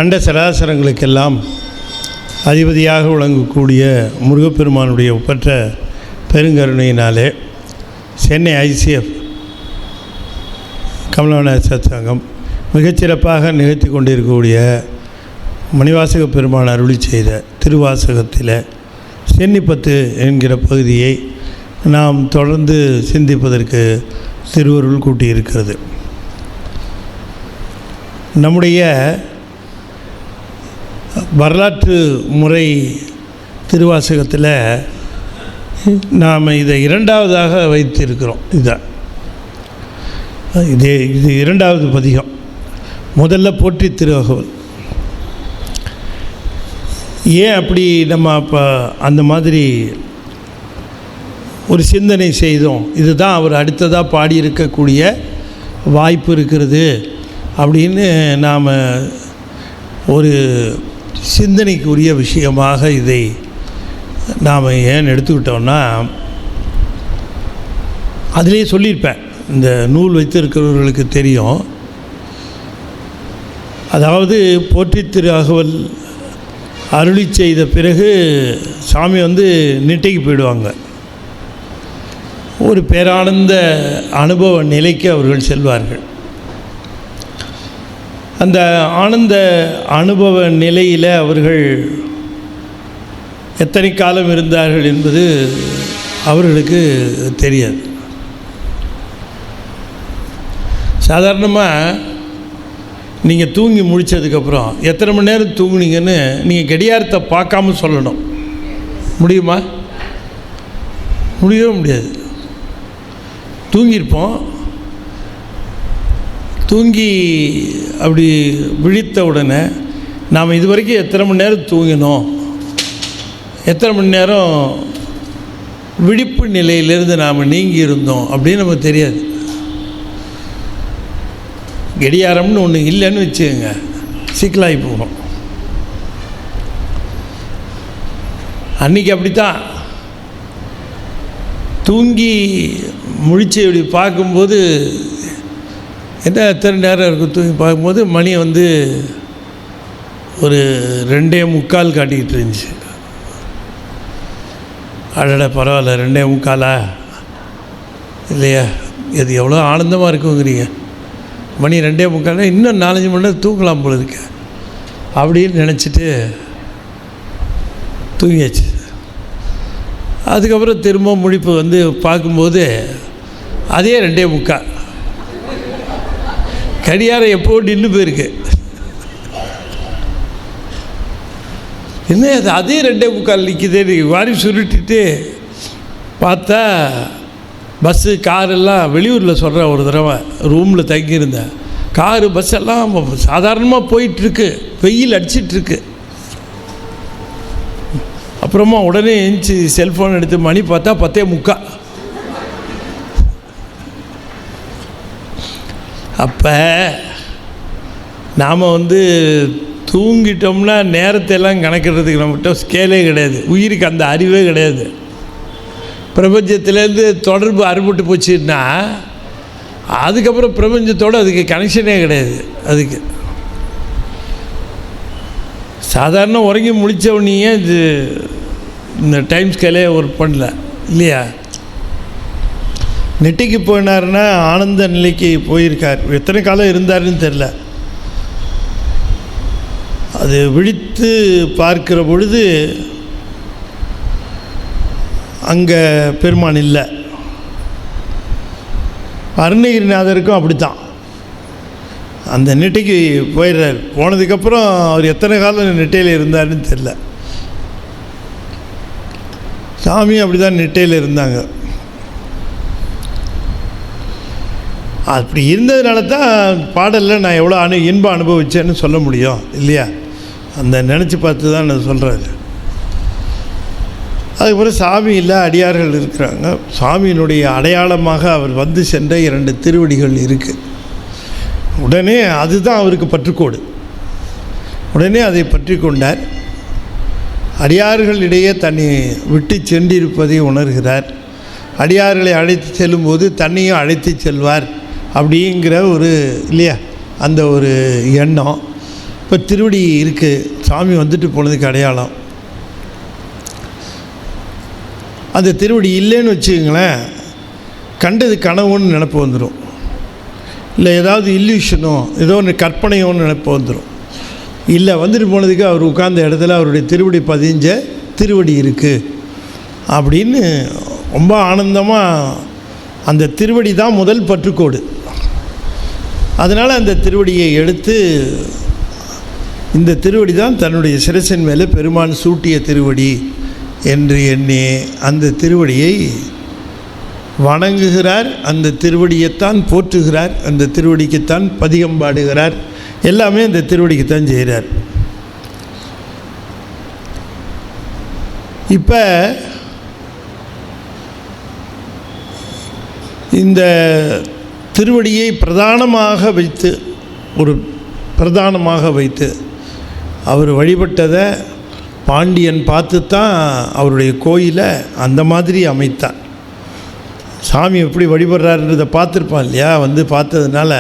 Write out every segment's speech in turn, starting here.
அண்ட சராசரங்களுக்கெல்லாம் அதிபதியாக விளங்கக்கூடிய முருகப்பெருமானுடைய ஒப்பற்ற பெருங்கருணையினாலே சென்னை ஐசிஎஃப் கமலநாத சங்கம் மிகச்சிறப்பாக நிகழ்த்தி கொண்டிருக்கக்கூடிய மணிவாசக பெருமான் அருளி செய்த திருவாசகத்தில் சென்னிப்பத்து என்கிற பகுதியை நாம் தொடர்ந்து சிந்திப்பதற்கு திருவருள் கூட்டியிருக்கிறது. நம்முடைய வரலாற்று முறை திருவாசகத்தில் நாம் இதை இரண்டாவதாக வைத்திருக்கிறோம். இது இரண்டாவது பதிகம். முதல்ல போற்றி திருவகவல். ஏன் அப்படி நம்ம அப்போ அந்த மாதிரி ஒரு சிந்தனை செய்தோம்? இதுதான் அவர் அடுத்ததாக பாடியிருக்கக்கூடிய வாய்ப்பு இருக்கிறது அப்படின்னு நாம் ஒரு சிந்தனைக்குரிய விஷயமாக இதை நாம் ஏன் எடுத்துக்கிட்டோம்னா, அதிலே சொல்லியிருப்பேன், இந்த நூல் வைத்திருக்கிறவர்களுக்கு தெரியும். அதாவது போற்றி திரு அகவல் அருளி செய்த பிறகு சாமி நிட்டைக்கு போயிடுவாங்க. ஒரு பேரானந்த அனுபவ நிலைக்கு அவர்கள் செல்வார்கள். அந்த ஆனந்த அனுபவ நிலையில் அவர்கள் எத்தனை காலம் இருந்தார்கள் என்பது அவர்களுக்கு தெரியாது. சாதாரணமாக நீங்கள் தூங்கி முடித்ததுக்கப்புறம் எத்தனை மணி நேரம் தூங்குனீங்கன்னு நீங்கள் கடிகாரத்தை பார்க்காம சொல்லணும். முடியுமா? முடியவே முடியாது. தூங்கியிருப்போம். தூங்கி அப்படி விழித்த உடனே நாம் இது வரைக்கும் எத்தனை மணி நேரம் தூங்கினோம், எத்தனை மணி நேரம் விழிப்பு நிலையிலிருந்து நாம் நீங்கி இருந்தோம் அப்படின்னு நமக்கு தெரியாது. கடிகாரம்னு ஒன்று இல்லைன்னு வச்சுக்கோங்க, சிக்கலாகி போகும். அன்றைக்கி அப்படித்தான் தூங்கி முழிச்சு இப்படி பார்க்கும்போது என்ன எத்தனை நேரம் இருக்கும் தூங்கி பார்க்கும்போது மணி ஒரு 2:45 காட்டிக்கிட்டு இருந்துச்சு. அடடா பரவாயில்ல, 2:45 இல்லையா? இது எவ்வளோ ஆனந்தமாக இருக்குங்கிறீங்க. மணி 2:45, இன்னும் 4-5 மணி நேரம் தூங்கலாம் போல இருக்கு அப்படின்னு நினச்சிட்டு தூங்கியாச்சு. அதுக்கப்புறம் திரும்ப முழிப்பு பார்க்கும்போது அதே 2:45. கடிகாரம் எப்போ நின்று போயிருக்கு. என்ன அது அதே 2:45 நிற்கிதே வாரி சுருட்டிட்டு பார்த்தா பஸ்ஸு காரெல்லாம் வெளியூரில் சொல்கிறேன். ஒரு தடவை ரூமில் தங்கியிருந்தேன். காரு பஸ் எல்லாம் சாதாரணமாக போயிட்டுருக்கு, வெயில் அடிச்சிட்ருக்கு. அப்புறமா உடனே எழுந்துச்சி செல்ஃபோன் எடுத்து மணி பார்த்தா 10:45. அப்போ நாம் தூங்கிட்டோம்னா நேரத்தையெல்லாம் கணக்கிறதுக்கு நம்மகிட்ட ஸ்கேலே கிடையாது. உயிருக்கு அந்த அறிவே கிடையாது. பிரபஞ்சத்துலேருந்து தொடர்பு அறுபட்டு போச்சுன்னா அதுக்கப்புறம் பிரபஞ்சத்தோடு அதுக்கு கனெக்ஷனே கிடையாது. அதுக்கு சாதாரண உறங்கி முடித்தவனையே இது இந்த டைம் ஸ்கேலே ஒர்க் பண்ணல இல்லையா? நெட்டிக்கு போயினார்னா ஆனந்த நிலைக்கு போயிருக்கார். எத்தனை காலம் இருந்தாருன்னு தெரில. அது விழித்து பார்க்கிற பொழுது அங்கே பெருமான் இல்லை. அருணகிரிநாதருக்கும் அப்படித்தான். அந்த நெட்டைக்கு போயிடுறார். போனதுக்கப்புறம் அவர் எத்தனை காலம் நெட்டையில் இருந்தாருன்னு தெரில. சாமி அப்படி தான் நெட்டையில் இருந்தாங்க. அப்படி இருந்ததுனால தான் பாடலில் நான் எவ்வளோ இன்பம் அனுபவிச்சேன்னு சொல்ல முடியும் இல்லையா? அந்த நினச்சி பார்த்து தான் நான் சொல்கிறேன். அதுக்கப்புறம் சாமி இல்லை, அடியார்கள் இருக்கிறாங்க. சாமியினுடைய அடையாளமாக அவர் சென்ற 2 திருவடிகள் இருக்குது. உடனே அதுதான் அவருக்கு பற்றுக்கோடு. உடனே அதை பற்றி கொண்டார். அடியார்களிடையே தன்னை விட்டு சென்றிருப்பதை உணர்கிறார். அடியார்களை அழைத்து செல்லும்போது தன்னையும் அழைத்து செல்வார் அப்படிங்கிற ஒரு இல்லையா அந்த ஒரு எண்ணம். இப்போ திருவடி இருக்குது, சாமி வந்துட்டு போனதுக்கு அடையாளம். அந்த திருவடி இல்லைன்னு வச்சுக்கோங்களேன், கண்டது கனவுன்னு நினப்பு வந்துடும், இல்லை ஏதாவது இல்லூஷனோ ஏதோ ஒன்று கற்பனையோன்னு நினப்பு வந்துடும். இல்லை வந்துட்டு போனதுக்கு அவர் உட்கார்ந்த இடத்துல அவருடைய திருவடி பதிஞ்ச திருவடி இருக்குது அப்படின்னு ரொம்ப ஆனந்தமாக அந்த திருவடி தான் முதல் பற்றுக்கோடு. அதனால் அந்த திருவடியை எடுத்து, இந்த திருவடி தான் தன்னுடைய சிரசின் மேலே பெருமான் சூட்டிய திருவடி என்று எண்ணி அந்த திருவடியை வணங்குகிறார். அந்த திருவடியைத்தான் போற்றுகிறார், அந்த திருவடிக்குத்தான் பதிகம் பாடுகிறார், எல்லாமே அந்த திருவடிக்குத்தான் செய்கிறார். இப்போ இந்த திருவடியை பிரதானமாக வைத்து அவர் வழிபட்டதை பாண்டியன் பார்த்து தான் அவருடைய கோயிலை அந்த மாதிரி அமைத்தான். சாமி எப்படி வழிபடுறாருன்றதை பார்த்துருப்பான் இல்லையா, வந்து பார்த்ததுனால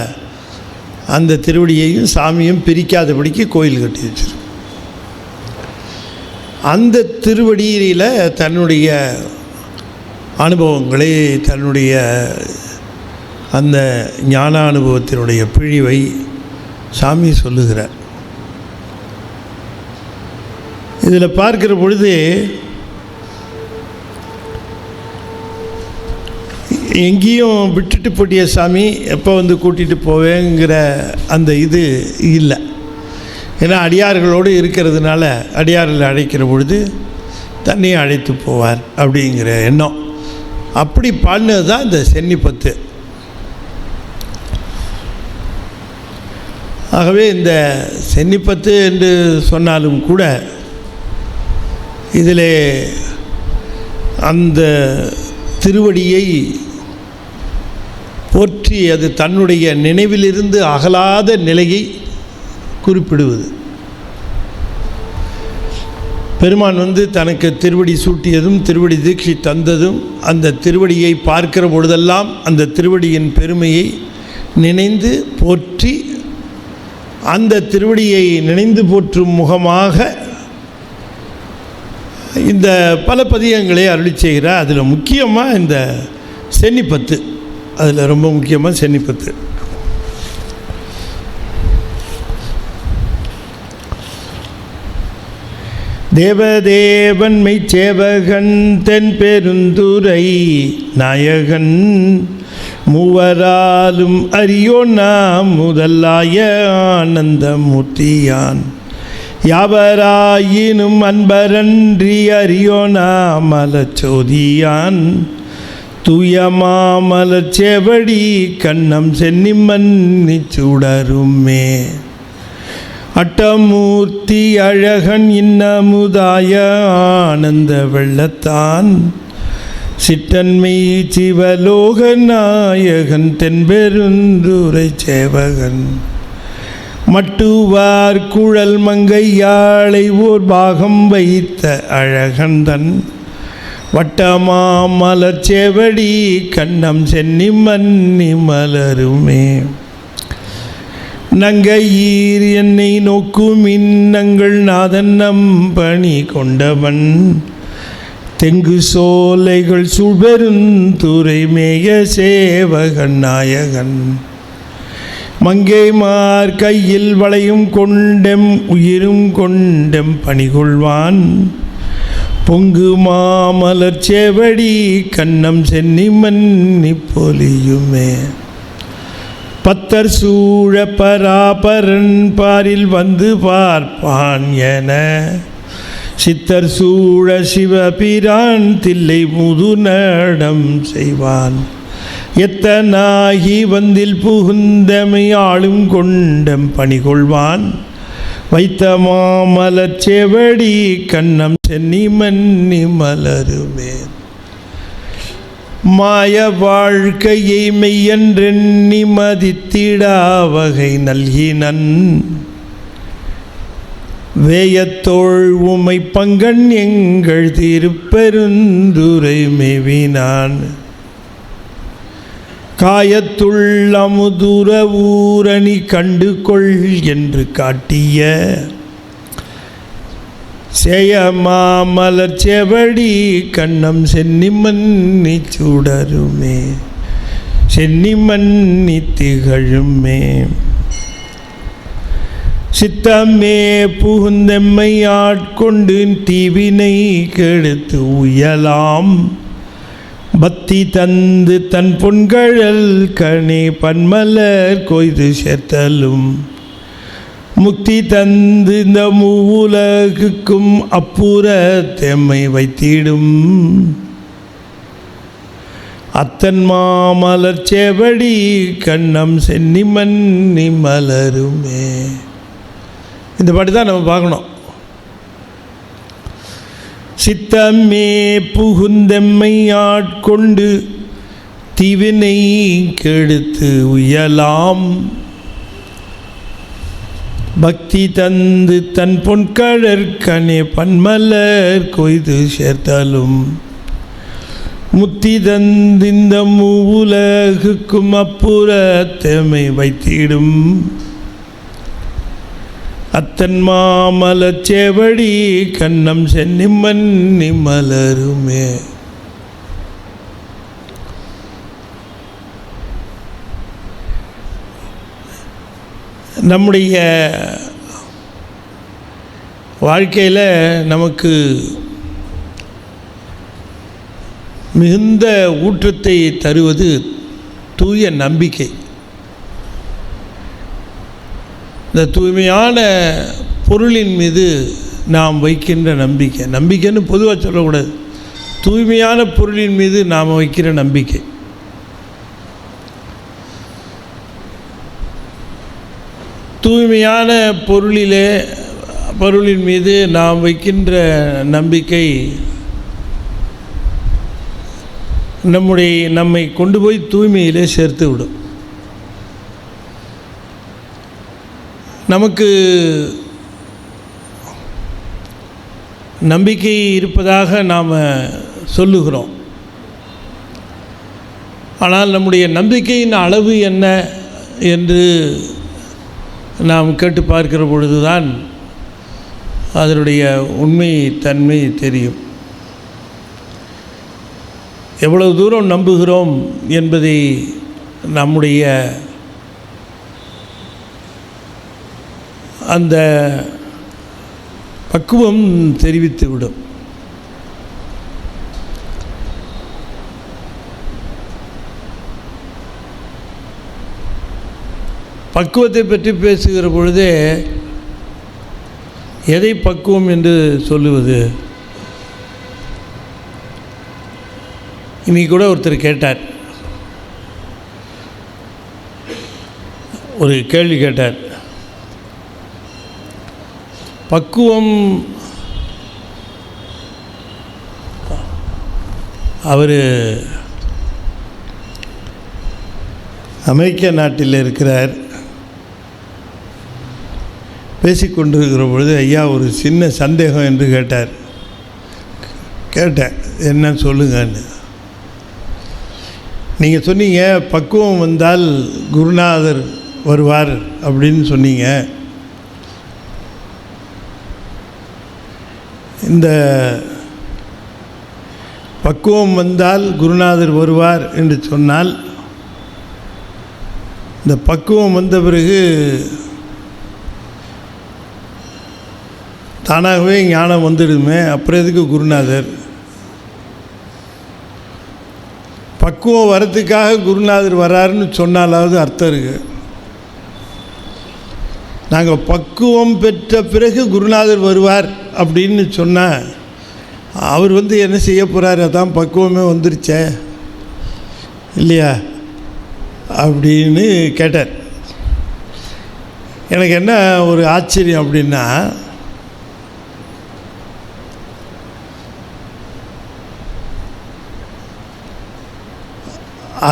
அந்த திருவடியையும் சாமியும் பிரிக்காதபடிக்கு கோயில் கட்டி வச்சிருக்கு. அந்த திருவடியில் தன்னுடைய அனுபவங்களை, தன்னுடைய அந்த ஞான அனுபவத்தினுடைய பிழிவை சாமி சொல்லுகிறார். இதில் பார்க்கிற பொழுது எங்கேயும் விட்டுட்டு போட்டிய சாமி எப்போ வந்து கூட்டிகிட்டு போவேங்கிற அந்த இது இல்லை. ஏன்னா அடியார்களோடு இருக்கிறதுனால அடியார்கள் அழைக்கிற பொழுது தன்னையும் அழைத்து போவார் அப்படிங்கிற எண்ணம். அப்படி பாடினது தான் இந்த சென்னிப்பத்து. ஆகவே இந்த சென்னிப்பத்து என்று சொன்னாலும் கூட இதில் அந்த திருவடியை போற்றி அது தன்னுடைய நினைவிலிருந்து அகலாத நிலையை குறிப்பிடுவது. பெருமான் வந்து தனக்கு திருவடி சூட்டியதும் திருவடி தீட்சை தந்ததும் அந்த திருவடியை பார்க்கிற பொழுதெல்லாம் அந்த திருவடியின் பெருமையை நினைந்து போற்றி, அந்த திருவடியை நினைந்து போற்றும் முகமாக இந்த பல பதிகங்களை அருளி செய்கிறார். அதில் முக்கியமாக இந்த சென்னிப்பத்து, அதில் ரொம்ப முக்கியமாக சென்னிப்பத்து. தேவதேவன் மெய்ச்சேவகன் தென் பெருந்துரை நாயகன் மூவராலும் அறியோனா முதலாய ஆனந்தமூர்த்தியான் யாவராயினும் அன்பரன்றி அறியோனா மலச்சோதியான் தூயமாமலச்செவடி கண்ணம் சென்னிமன்னி சுடருமே அட்டமூர்த்தி அழகன் இன்னமுதாய ஆனந்த வெள்ளத்தான் சிற்றன்மை சிவலோக நாயகன் தென்பெருந்துரை சேவகன் மட்டுவார் குழல் மங்கையாளை ஓர் பாகம் வைத்த அழகந்தன் வட்டமாமலச்செவடி கண்ணம் சென்னி மன்னி மலருமே நங்கையீர் என்னை நோக்கும் இன்னங்கள் நாதன் நம்பணி கொண்டவன் தெங்கு சோலைகள் சுழ்பெருந்துரை மேய சேவகன் நாயகன் மங்கைமார் கையில் வளையும் கொண்டெம் உயிரும் கொண்டெம் பணிகொள்வான் பொங்கு மாமலர்ச்செவடி கண்ணம் சென்னி மன்னி பொலியுமே பத்தர் சூழ பராபரன் பாரில் வந்து பார்ப்பான் என சித்தர் சூழ சிவபிரான் தில்லை முதுநடம் செய்வான் எத்தனாகி வந்தில் புகுந்தமை ஆளும் கொண்டம் பணிகொள்வான் வைத்த மாமலர்ச்செவடி கண்ணம் சென்னி மன்னி மலருமே மாய வாழ்க்கையை மெய்யென்றெண்ணி மதித்திடா வகை நல்கினன் வேயத்தோள் உமை பங்கன் எங்கள் திருப்பெருந்துரை மேவினான் காயத்துள் அமுதுர ஊரணி கண்டு கொள் என்று காட்டிய சேயமாமலர் செவடி கண்ணம் சென்னிமன்னி சுடருமே சென்னிமன்னி திகழுமே. சித்தமே புகுந்தெம்மை ஆட்கொண்டு தீவினை கெடுத்து உயலாம் பக்தி தந்து தன் பொன்கழல் கனி பன்மலர் கொய்து சேர்த்தலும் முக்தி தந்து இந்த மூவுலகுக்கும் அப்புற தெம்மை வைத்திடும் அத்தன் மாமலர் செவடி கண்ணம் சென்னிமன்னி மலருமே. இந்த பாட்டு தான் நம்ம பார்க்கணும். சித்தமே புகுந்தெம்மை ஆட்கொண்டு தீவினை கெடுத்து உயலாம் பக்தி தந்து தன் பொன்கழற்கனே பன்மலர் கொய்து சேர்த்தாலும் முத்தி தந்திந்த மூவுலகுக்கும் அப்புற தெமை வைத்திடும் அத்தன் மாமலர் செவடி கண்ணம் சென்னிமன்னி மலருமே. நம்முடைய வாழ்க்கையில் நமக்கு மிகுந்த ஊற்றத்தை தருவது தூய நம்பிக்கை. இந்த தூய்மையான பொருளின் மீது நாம் வைக்கின்ற நம்பிக்கை, நம்பிக்கைன்னு பொதுவாக சொல்லக்கூடாது, தூய்மையான பொருளின் மீது நாம் வைக்கிற நம்பிக்கை. தூய்மையான பொருளின் மீது நாம் வைக்கின்ற நம்பிக்கை நம்மை கொண்டு போய் தூய்மையிலே சேர்த்து விடும். நமக்கு நம்பிக்கை இருப்பதாக நாம் சொல்லுகிறோம். ஆனால் நம்முடைய நம்பிக்கையின் அளவு என்ன என்று நாம் கேட்டு பார்க்கிற பொழுதுதான் அதனுடைய உண்மை தன்மை தெரியும். எவ்வளவு தூரம் நம்புகிறோம் என்பதை நம்முடைய அந்த பக்குவம் தெரிவித்துவிடும். பக்குவத்தை பற்றி பேசுகிற பொழுதே எதை பக்குவம் என்று சொல்லுவது? இன்னைக்கு கூட ஒருத்தர் கேட்டார், ஒரு கேள்வி கேட்டார். பக்குவம், அவர் அமெரிக்க நாட்டில் இருக்கிறார். பேசிக்கொண்டிருக்கிற பொழுது ஐயா ஒரு சின்ன சந்தேகம் என்று கேட்டேன், என்ன சொல்லுங்கன்னு. நீங்கள் சொன்னீங்க பக்குவம் வந்தால் குருநாதர் வருவார் அப்படின்னு சொன்னீங்க. இந்த பக்குவம் வந்தால் குருநாதர் வருவார் என்று சொன்னால், இந்த பக்குவம் வந்த பிறகு தானாகவே ஞானம் வந்துடுமே, அப்புறம் எதுக்கு குருநாதர்? பக்குவம் வரத்துக்காக குருநாதர் வராருன்னு சொன்னாலாவது அர்த்தம் இருக்குது. நாங்கள் பக்குவம் பெற்ற பிறகு குருநாதர் வருவார் அப்படின்னு சொன்னால் அவர் என்ன செய்ய போகிறார்? அதான் பக்குவமே வந்துருச்சே இல்லையா அப்படின்னு கேட்டார். எனக்கு என்ன ஒரு ஆச்சரியம் அப்படின்னா,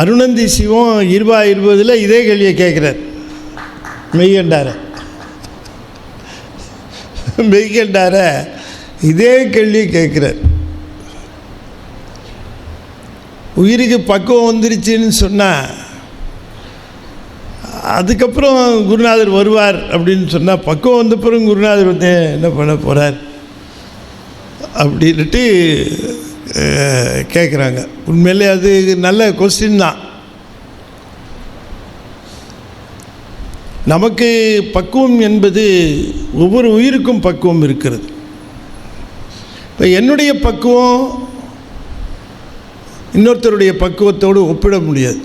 அருணந்தி சிவம் 2020 இதே கேள்வியை கேட்குறார். மெய்கண்டார இதே கேள்வியை கேட்குறார். உயிருக்கு பக்குவம் வந்துருச்சுன்னு சொன்னால் அதுக்கப்புறம் குருநாதர் வருவார் அப்படின்னு சொன்னால், பக்குவம் வந்த பிறகு குருநாதர் வந்து என்ன பண்ண போகிறார் அப்படின்ட்டு கேட்குறாங்க. உண்மையிலே அது நல்ல கொஸ்டின் தான். நமக்கு பக்குவம் என்பது ஒவ்வொரு உயிருக்கும் பக்குவம் இருக்கிறது. இப்போ என்னுடைய பக்குவம் இன்னொருத்தருடைய பக்குவத்தோடு ஒப்பிட முடியாது.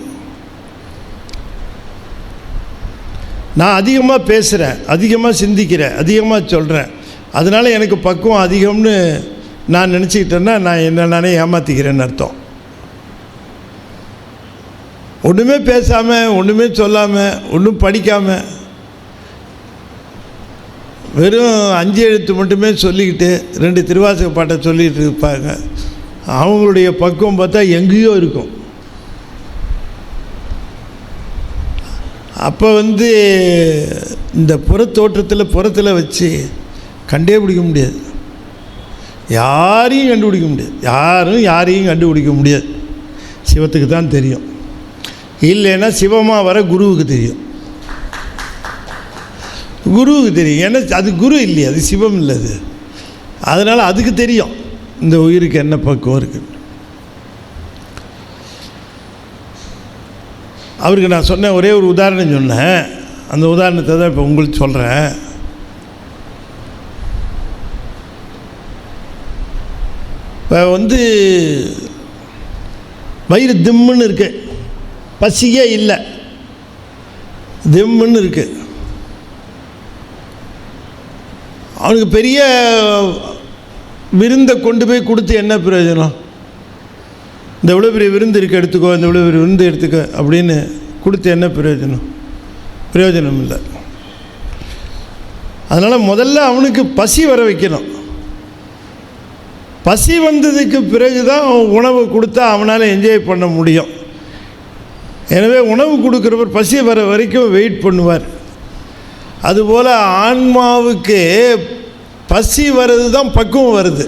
நான் அதிகமாக பேசுகிறேன், அதிகமாக சிந்திக்கிறேன், அதிகமாக சொல்கிறேன், அதனால் எனக்கு பக்குவம் அதிகம்னு நான் நினச்சிக்கிட்டேன்னா நான் என்ன நானே ஏமாற்றிக்கிறேன்னு அர்த்தம். ஒன்றுமே பேசாமல், ஒன்றுமே சொல்லாமல், ஒன்றும் படிக்காமல், வெறும் 5 எழுத்து மட்டுமே சொல்லிக்கிட்டு 2 திருவாசக பாட்டை சொல்லிகிட்டு இருப்பாங்க. அவங்களுடைய பக்குவம் பார்த்தா எங்கேயோ இருக்கும். அப்போ இந்த புறத்தில் வச்சு கண்டே பிடிக்க முடியாது, யாரையும் கண்டுபிடிக்க முடியாது, யாரையும் கண்டுபிடிக்க முடியாது. சிவத்துக்கு தான் தெரியும், இல்லைன்னா சிவமாக வர குருவுக்கு தெரியும். குருவுக்கு தெரியும், ஏன்னா அது குரு இல்லையே, அது சிவம் இல்லை அது. அதனால் அதுக்கு தெரியும் இந்த உயிருக்கு என்ன பக்குவம் இருக்குது. அவருக்கு நான் சொன்ன ஒரே ஒரு உதாரணம் சொன்னேன். அந்த உதாரணத்தை தான் இப்போ உங்களுக்கு சொல்கிறேன். இப்போ வயிறு திம்முன்னு இருக்கு, பசியே இல்லை, திம்முன்னு இருக்கு. அவனுக்கு பெரிய விருந்தை கொண்டு போய் கொடுத்து என்ன பிரயோஜனம்? இந்த இவ்வளோ பெரிய விருந்து இருக்குது எடுத்துக்கோ, இந்த இவ்வளோ பெரிய விருந்து எடுத்துக்கோ அப்படின்னு கொடுத்து என்ன பிரயோஜனம்? பிரயோஜனம் இல்லை. அதனால் முதல்ல அவனுக்கு பசி வர வைக்கணும். பசி வந்ததுக்கு பிறகு தான் உணவு கொடுத்தா அவனால் என்ஜாய் பண்ண முடியும். எனவே உணவு கொடுக்குறவர் பசி வர வரைக்கும் வெயிட் பண்ணுவார். அதுபோல் ஆன்மாவுக்கு பசி வர்றது தான் பக்குவம் வருது.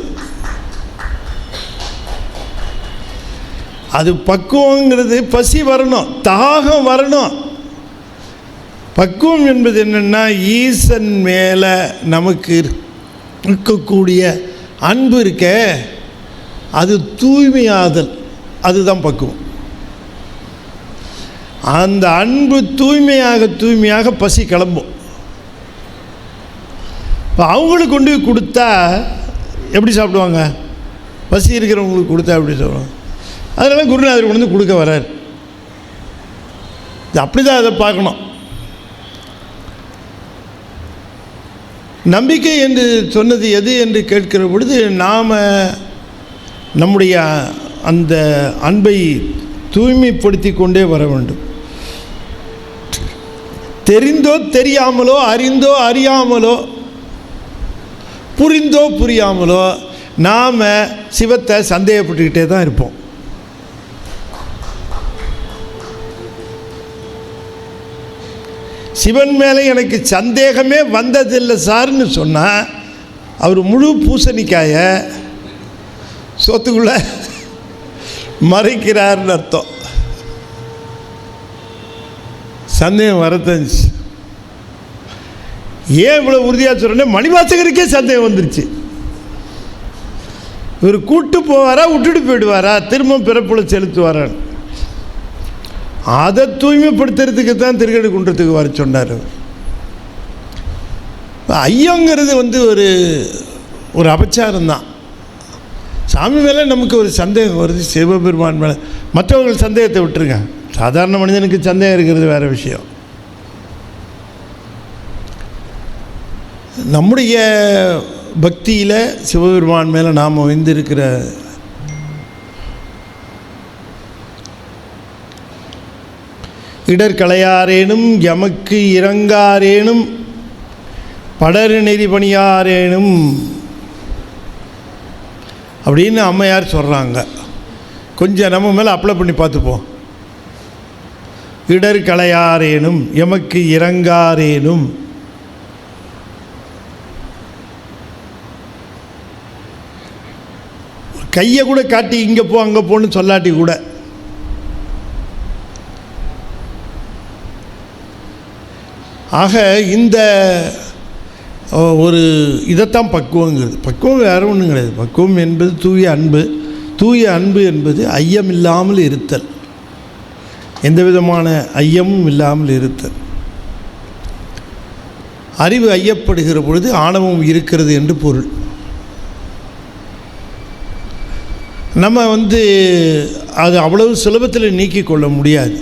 அது பக்குவங்கிறது பசி வரணும், தாகம் வரணும். பக்குவம் என்பது என்னென்னா, ஈசன் மேலே நமக்கு இருக்கக்கூடிய அன்பு இருக்க, அது தூய்மையாதல், அதுதான் பக்குவம். அந்த அன்பு தூய்மையாக பசி கிளம்பும். இப்போ அவங்களுக்கு கொண்டு போய் கொடுத்தா எப்படி சாப்பிடுவாங்க? பசி இருக்கிறவங்களுக்கு கொடுத்தா எப்படி சாப்பிடுவாங்க? அதனால குருநாதர் கொண்டு வந்து கொடுக்க வர்றார். அப்படி தான் அதை பார்க்கணும். நம்பிக்கை என்று சொன்னது எது என்று கேட்கிற பொழுது, நாம் நம்முடைய அந்த அன்பை தூய்மைப்படுத்தி கொண்டே வர வேண்டும். தெரிந்தோ தெரியாமலோ, அறிந்தோ அறியாமலோ, புரிந்தோ புரியாமலோ நாம் சிவத்தை சந்தேகப்பட்டுக்கிட்டே தான் இருப்போம். சிவன் மேலே எனக்கு சந்தேகமே வந்ததில்லை சார்னு சொன்னால், அவர் முழு பூசணிக்காய சொத்துக்குள்ளே மறைக்கிறார்னு அர்த்தம். சந்தேகம் வரத்தஞ்சி. ஏன் இவ்வளோ உறுதியாக சொல்கிறேன்னா, மணிவாசகருக்கே சந்தேகம் வந்துருச்சு. இவர் கூட்டு போவாரா, விட்டுட்டு போயிடுவாரா, திரும்ப பிறப்புல செலுத்துவாரான்னு. அதை தூய்மைப்படுத்துறதுக்கு தான் திருக்கடைக்குன்றத்துக்கு வர சொன்னார். ஐயங்கிறது ஒரு அபச்சாரம்தான். சாமி மேலே நமக்கு ஒரு சந்தேகம் வருது, சிவபெருமான் மேலே. மற்றவர்கள் சந்தேகத்தை விட்டுருங்க, சாதாரண மனிதனுக்கு சந்தேகம் இருக்கிறது வேறு விஷயம். நம்முடைய பக்தியில் சிவபெருமான் மேலே நாம் வைந்திருக்கிற இடர்களையாரேனும் எமக்கு இறங்காரேனும் படரு நெறி பணியாரேனும் அப்படின்னு அம்மையார் சொல்கிறாங்க. கொஞ்சம் நம்ம மேலே அப்ளை பண்ணி பார்த்துப்போம். இடர்களையாரேனும் எமக்கு இறங்காரேனும். கையை கூட காட்டி இங்கே போ அங்கே போன்னு சொல்லாட்டி கூட ஆக இந்த ஒரு இதைத்தான் பக்குவங்கிறது. பக்குவம் வேறு ஒன்றும் கிடையாது. பக்குவம் என்பது தூய அன்பு. தூய அன்பு என்பது ஐயமில்லாமல் இருத்தல், எந்த விதமான ஐயமும் இல்லாமல் இருத்தல். அறிவு ஐயப்படுகிற பொழுது ஆணவம் இருக்கிறது என்று பொருள். நம்ம அது அவ்வளவு சுலபத்தில் நீக்கி கொள்ள முடியாது.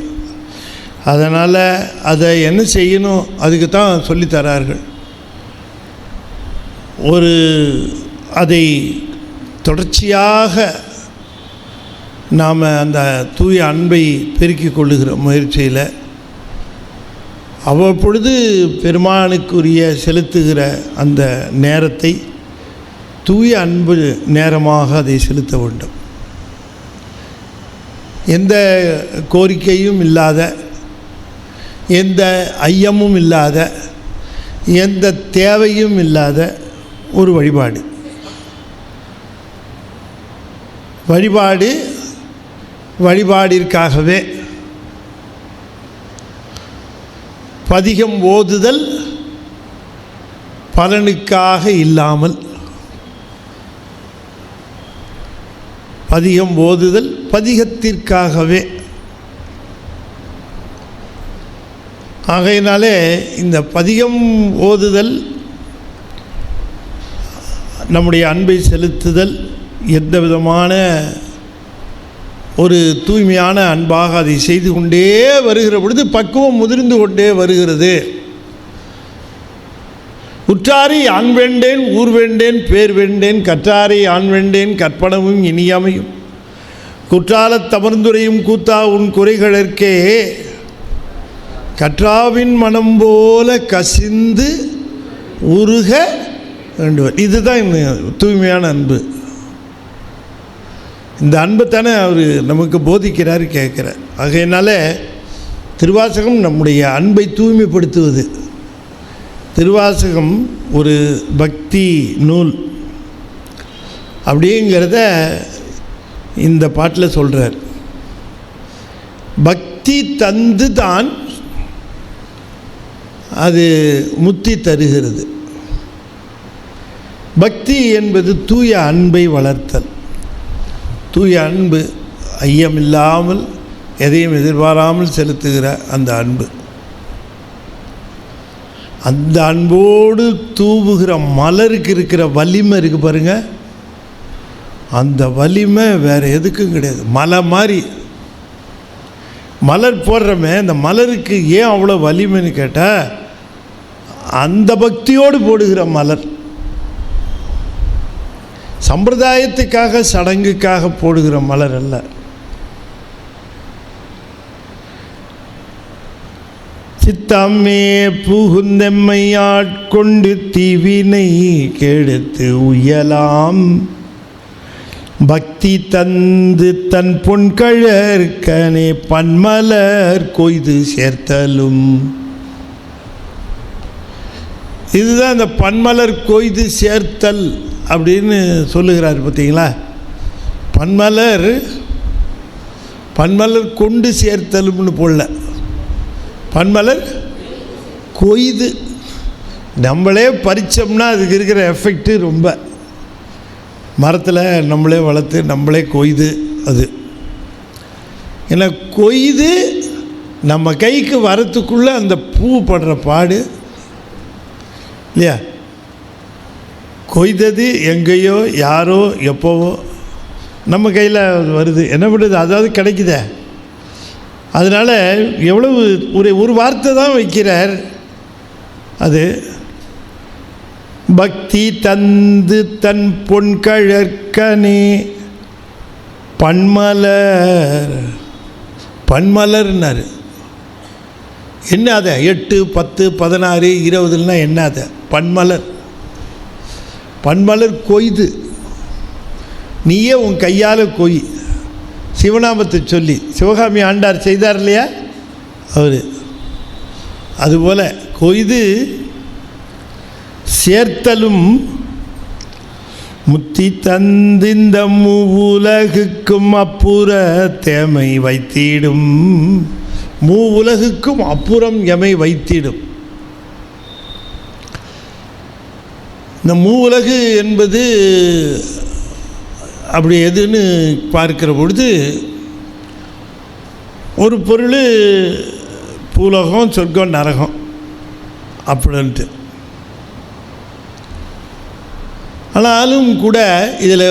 அதனால் அதை என்ன செய்யணும், அதுக்கு தான் சொல்லித்தரார்கள். அதை தொடர்ச்சியாக நாம் அந்த தூய அன்பை பெருக்கிக் கொள்ளுகிற முயற்சியில் அவ்வப்பொழுது பெருமானுக்குரிய செலுத்துகிற அந்த நேரத்தை தூய அன்பு நேரமாக அதை செலுத்த வேண்டும். எந்த கோரிக்கையும் இல்லாத, எந்த ஐயமும் இல்லாத, எந்த தேவையும் இல்லாத ஒரு வழிபாடிற்காகவே பதிகம் ஓதுதல் பலனுக்காக இல்லாமல், பதிகம் ஓதுதல் பதிகத்திற்காகவே. ஆகையினாலே இந்த பதிகம் ஓதுதல், நம்முடைய அன்பை செலுத்துதல் எந்த விதமான ஒரு தூய்மையான அன்பாக அதை செய்து கொண்டே வருகிற பொழுது பக்குவம் முதிர்ந்து கொண்டே வருகிறது. உற்றாரை ஆண் வேண்டேன் ஊர் வேண்டேன் பேர் வேண்டேன், கற்றாரை ஆண் வேண்டேன் கற்பனமும் இனியமையும், குற்றாலத் தமர்ந்துரையும் கூத்தா உன் குறைகளற்கே, கற்றாவின் மனம் போல கசிந்து உருக வேண்டுவர். இதுதான் தூய்மையான அன்பு. இந்த அன்பைத்தானே அவர் நமக்கு போதிக்கிறார், கேட்குறார். ஆகையினால திருவாசகம் நம்முடைய அன்பை தூய்மைப்படுத்துவது. திருவாசகம் ஒரு பக்தி நூல் அப்படிங்கிறத இந்த பாட்டில் சொல்கிறார். பக்தி தந்து தான் அது முத்தி தருகிறது. பக்தி என்பது தூய அன்பை வளர்த்தல். தூய அன்பு ஐயமில்லாமல் எதையும் எதிர்பாராமல் செலுத்துகிற அந்த அன்பு. அந்த அன்போடு தூவுகிற மலருக்கு இருக்கிற வலிமை இருக்குது பாருங்கள், அந்த வலிமை வேறு எதுக்கும் கிடையாது. மலை மாதிரி மலர் போடுறமே, அந்த மலருக்கு ஏன் அவ்வளோ வலிமைன்னு கேட்டால் அந்த பக்தியோடு போடுகிற மலர். சம்பிரதாயத்துக்காக சடங்குக்காக போடுகிற மலர் அல்ல. சித்தம்மே புகுந்தெம்மை ஆட்கொண்டு தீவினை கெடுத்து உயலாம், பக்தி தந்து தன் பொன்கழற்கனே பன்மலர் கொய்து சேர்த்தலும். இதுதான் இந்த பன்மலர் கொய்து சேர்த்தல் அப்படின்னு சொல்லுகிறார். பார்த்தீங்களா, பன்மலர் கொண்டு சேர்த்தலும்னு போடல, பன்மலர் கொய்து. நம்மளே பறித்தோம்னா அதுக்கு இருக்கிற எஃபெக்ட்டு ரொம்ப, மரத்தில் நம்மளே வளர்த்து நம்மளே கொய்து. அது ஏன்னா கொய்து நம்ம கைக்கு வரத்துக்குள்ளே அந்த பூ படுற பாடு இல்லையா. கொய்தது எங்கேயோ யாரோ எப்போவோ நம்ம கையில் வருது, என்ன பண்ணுறது, அதாவது கிடைக்குதே. அதனால் எவ்வளவு ஒரு வார்த்தை தான் வைக்கிறார். அது பக்தி தந்து தன் பொன்கழற்கனே பன்மலர்னாரு. என்ன அதை 8, 10, 16, 20 என்ன அதை பன்மலர் கொய்து. நீயே உன் கையால் கொய். சிவநாமத்தை சொல்லி சிவகாமி ஆண்டார் செய்தார் இல்லையா அவர், அதுபோல் கொய்து சேர்த்தலும் முத்தி தந்திந்த மூவுலகுக்கும் அப்புற தேமை வைத்திடும். மூவுலகுக்கும் அப்புறம் எமை வைத்திடும். இந்த மூவுலகு என்பது அப்படி எதுன்னு பார்க்கிற பொழுது ஒரு பொருள் பூலோகம், சொர்க்கம், நரகம் அப்படின்ட்டு. ஆனாலும் கூட இதில்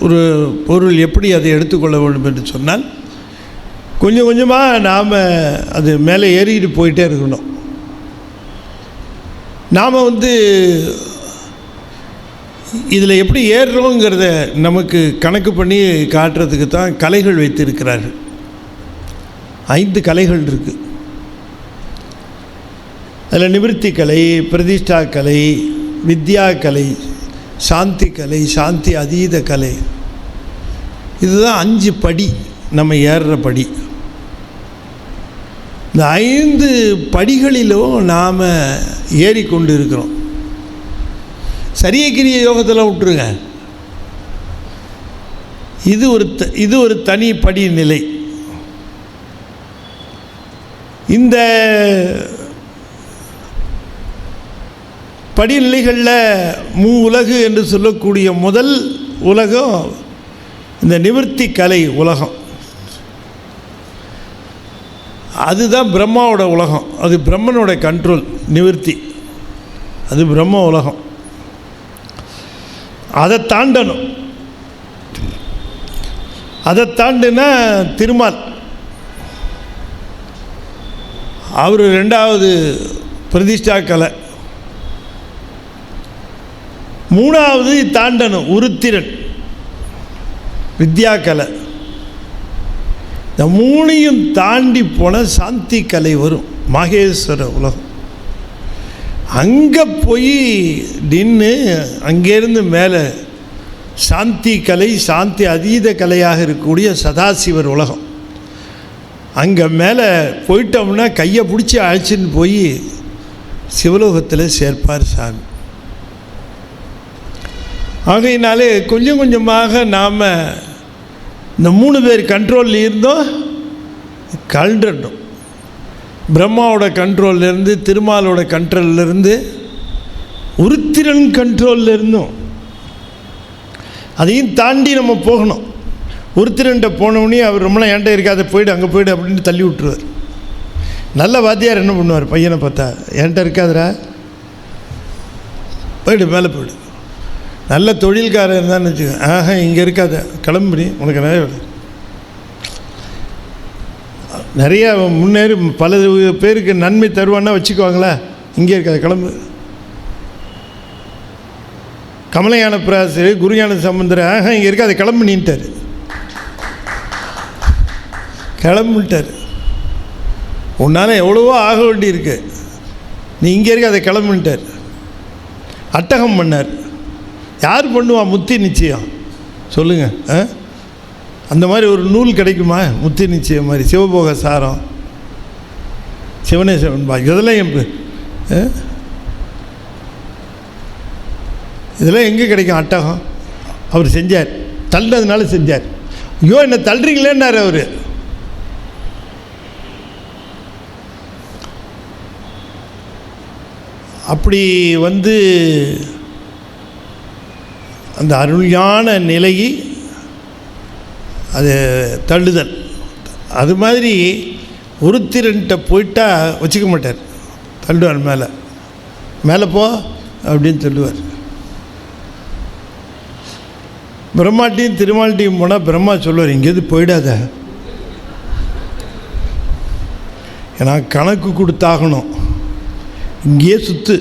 ஒரு பொருள் எப்படி அதை எடுத்துக்கொள்ள வேண்டும் என்று சொன்னால், கொஞ்சம் கொஞ்சமாக நாம் அது மேலே ஏறிக்கிட்டு போயிட்டே இருக்கணும். நாம் இதில் எப்படி ஏறுறோங்கிறத நமக்கு கணக்கு பண்ணி காட்டுறதுக்கு தான் கலைகள் வைத்திருக்கிறார்கள். 5 கலைகள் இருக்குது. அதில் நிவர்த்தி கலை, பிரதிஷ்டா கலை, வித்யா கலை, சாந்தி கலை, சாந்தி அதீத கலை. இதுதான் 5 படி, நம்ம ஏறுற படி. இந்த 5 படிகளிலும் நாம் ஏறிக்கொண்டு இருக்கிறோம். சரியக்கிரிய யோகத்தில் விட்டுருங்க, இது ஒரு தனி படி நிலை. இந்த படிநிலைகளில் உலகு என்று சொல்லக்கூடிய முதல் உலகம் இந்த நிவர்த்தி கலை உலகம். அதுதான் பிரம்மாவோட உலகம். அது பிரம்மனோட கண்ட்ரோல். நிவர்த்தி அது பிரம்ம உலகம். அதை தாண்டணும். அதை தாண்டினா திருமால், அவர் 2வது பிரதிஷ்டா கலை. 3வது தாண்டணும் உருத்திரன், வித்யா கலை. இந்த 3ஐயும் தாண்டி போன சாந்தி கலை வரும், மகேஸ்வர உலகம். அங்கே போய் நின்று அங்கேருந்து மேலே சாந்தி கலை, சாந்தி அதீத கலையாக இருக்கக்கூடிய சதாசிவர் உலகம். அங்கே மேலே போயிட்டோம்னா கையை பிடிச்சி அழைச்சின்னு போய் சிவலோகத்தில் சேர்ப்பார் சாமி. ஆகையினாலே கொஞ்சம் கொஞ்சமாக நாம் இந்த 3 பேர் கண்ட்ரோலில் இருந்தோம் கழண்டணும். பிரம்மாவோட கண்ட்ரோல்லேருந்து, திருமாலோட கண்ட்ரோல்லேருந்து, உருத்திரன் கண்ட்ரோலில் இருந்தோம். அதையும் தாண்டி நம்ம போகணும். உருத்திரன்ட்ட போனவுடனே அவர் ரொம்பலாம் ஏன்ட்ட இருக்காத, போய்டு அங்கே போய்டு அப்படின்னு தள்ளி விட்டுருவார். நல்ல வாத்தியார் என்ன பண்ணுவார், பையனை பார்த்தா ஏன்ட்ட இருக்காதரா, போய்டு மேலே போய்டு. நல்ல தொழில்காரர் இருந்தான்னு வச்சுக்க, இங்கே இருக்காத, கிளம்புடி, உனக்கு நிறைய முன்னேறி பல பேருக்கு நன்மை தருவான்னா வச்சுக்குவாங்களா, இங்கே இருக்காது, கிளம்பு. கமலயான பிராசர், குருஞான சம்பந்தர், இங்கே இருக்காது, கிளம்பு நீன்ட்டார், கிளம்பிட்டார். உன்னால் எவ்வளவோ ஆக வேண்டி இருக்கு, நீ இங்கே இருக்க அதை கிளம்பிட்டார். அட்டகம் பண்ணார். யார் பண்ணுவா முத்தி நிச்சயம் சொல்லுங்கள்? அந்த மாதிரி ஒரு நூல் கிடைக்குமா? முத்தி நிச்சயம் மாதிரி, சிவபோக சாரம், சிவனேஸ்வரன் பா, இதெல்லாம் எங்கே கிடைக்கும்? அட்டகம் அவர் செஞ்சார், தள்ளினதுனால செஞ்சார். ஐயோ என்ன தள்ளுறீங்களேன்னார் அவர். அப்படி அந்த அருள்யான நிலையை அது தள்ளுதல். அது மாதிரி உருத்திரன்ட்ட போயிட்டா வச்சுக்க மாட்டார், தள்ளுவார். மேலே மேலே போ அப்படின்னு சொல்லுவார். பிரம்மாட்டையும் திருமால்ட்டையும் போனால் பிரம்மா சொல்லுவார், இங்கேருந்து போயிடாத, ஏன்னா கணக்கு கொடுத்தாகணும், இங்கேயே சுற்று,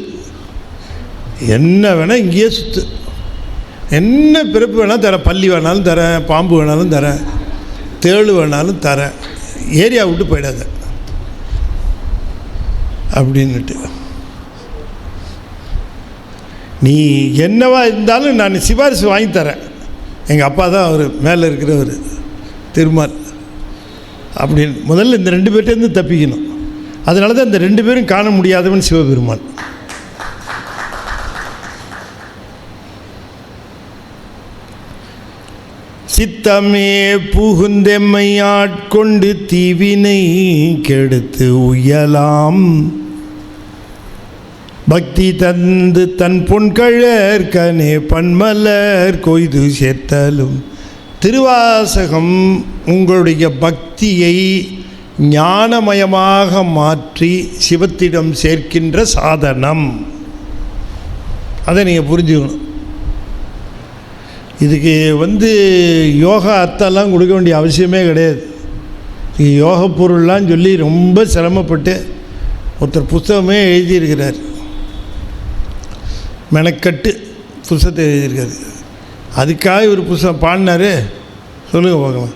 என்ன வேணால் இங்கேயே சுற்று, என்ன பிறப்பு வேணாலும் தரேன், பள்ளி வேணாலும் தரேன், பாம்பு வேணாலும் தரேன், தேள் வேணாலும் தரேன், ஏரியா விட்டு போயிடாத அப்படின்னுட்டு. நீ என்னவா இருந்தாலும் நான் சிபாரிசு வாங்கி தரேன். எங்கள் அப்பா தான் அவர் மேலே இருக்கிறவர் திருமால் அப்படின்னு. முதல்ல இந்த 2 பேர்ட்டேருந்து தப்பிக்கணும். அதனால தான் இந்த 2 பேரும் காண முடியாதவன் சிவபெருமான். சித்தமே புகுந்தெம்மை ஆட்கொண்டு தீவினை கெடுத்து உயலாம், பக்தி தந்து தன் பொன்கழற் கனே பன்மலர் கொய்து சேர்த்தலும். திருவாசகம் உங்களுடைய பக்தியை ஞானமயமாக மாற்றி சிவத்திடம் சேர்க்கின்ற சாதனம். அதை நீங்கள் புரிஞ்சுக்கணும். இதுக்கு யோகா அர்த்தம்லாம் கொடுக்க வேண்டிய அவசியமே கிடையாது. யோக பொருள்லாம் சொல்லி ரொம்ப சிரமப்பட்டு ஒருத்தர் புஸ்தகமே எழுதியிருக்கிறார், மெனக்கட்டு புஸ்தகத்தை எழுதியிருக்காரு. அதுக்காக ஒரு புஸ்தகம் பாடினார். சொல்லுங்கள் பார்க்கலாம்.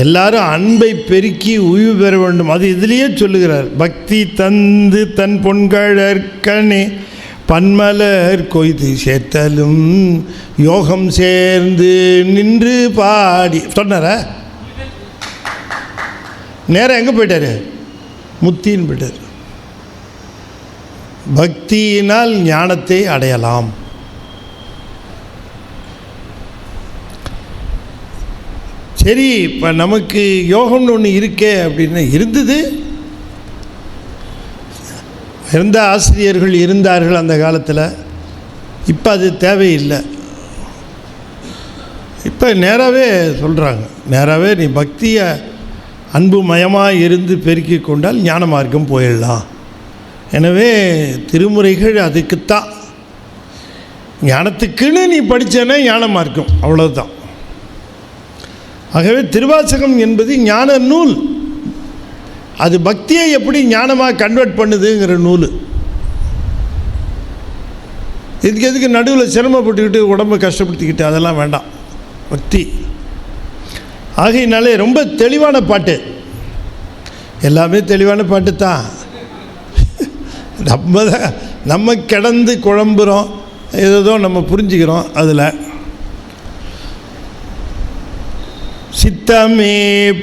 எல்லாரும் அன்பை பெருக்கி உய்வு பெற வேண்டும், அது இதுலேயே சொல்லுகிறார். பக்தி தந்து தன் பொன்கழற்கனே பன்மலர் கொய்து சேர்த்தலும் யோகம் சேர்ந்து நின்று பாடி சொன்னார. நேரம் எங்கே போயிட்டார்? முத்தின்னு போயிட்டார். பக்தியினால் ஞானத்தை அடையலாம். சரி, இப்போ நமக்கு யோகம்னு ஒன்று இருக்கே அப்படின்னு இருந்தது. இருந்த ஆசிரியர்கள் இருந்தார்கள் அந்த காலத்தில். இப்போ அது தேவையில்லை. இப்போ நேராகவே சொல்கிறாங்க, நேராகவே நீ பக்தியை அன்பு மயமாக இருந்து பெருக்கி கொண்டால் ஞான மார்க்கம் போயிடலாம். எனவே திருமுறைகள் அதுக்குத்தான். ஞானத்துக்குன்னு நீ படித்தேன்னா ஞான மார்க்கம், அவ்வளோதான். ஆகவே திருவாசகம் என்பது ஞான நூல். அது பக்தியை எப்படி ஞானமாக கன்வெர்ட் பண்ணுதுங்கிற நூல். எதுக்கு நடுவில் சிரமப்பட்டுக்கிட்டு உடம்பை கஷ்டப்படுத்திக்கிட்டு அதெல்லாம் வேண்டாம். பக்தி ஆகையினாலே ரொம்ப தெளிவான பாட்டு, எல்லாமே தெளிவான பாட்டு தான். நம்ம கிடந்து குழம்புறோம், ஏதோ நம்ம புரிஞ்சுக்கிறோம். அதில் சித்தமே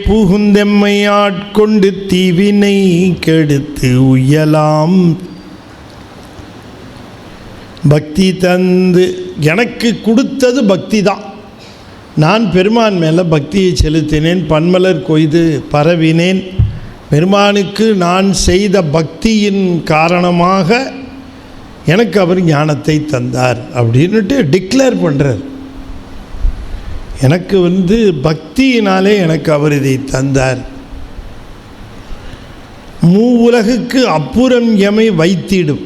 புகுந்தெம்மை ஆட்கொண்டு தீவினை கெடுத்து உயலாம். பக்தி தந்து எனக்கு கொடுத்தது பக்தி தான். நான் பெருமான் மேலே பக்தியை செலுத்தினேன், பன்மலர் கொய்து பரவினேன். பெருமானுக்கு நான் செய்த பக்தியின் காரணமாக எனக்கு அவர் ஞானத்தை தந்தார் அப்படின்னுட்டு டிக்ளேர் பண்ணுறார். எனக்கு பக்தியினாலே எனக்கு அவர் இதை தந்தார். மூவுலகுக்கு அப்புறம் எமை வைத்திடும்.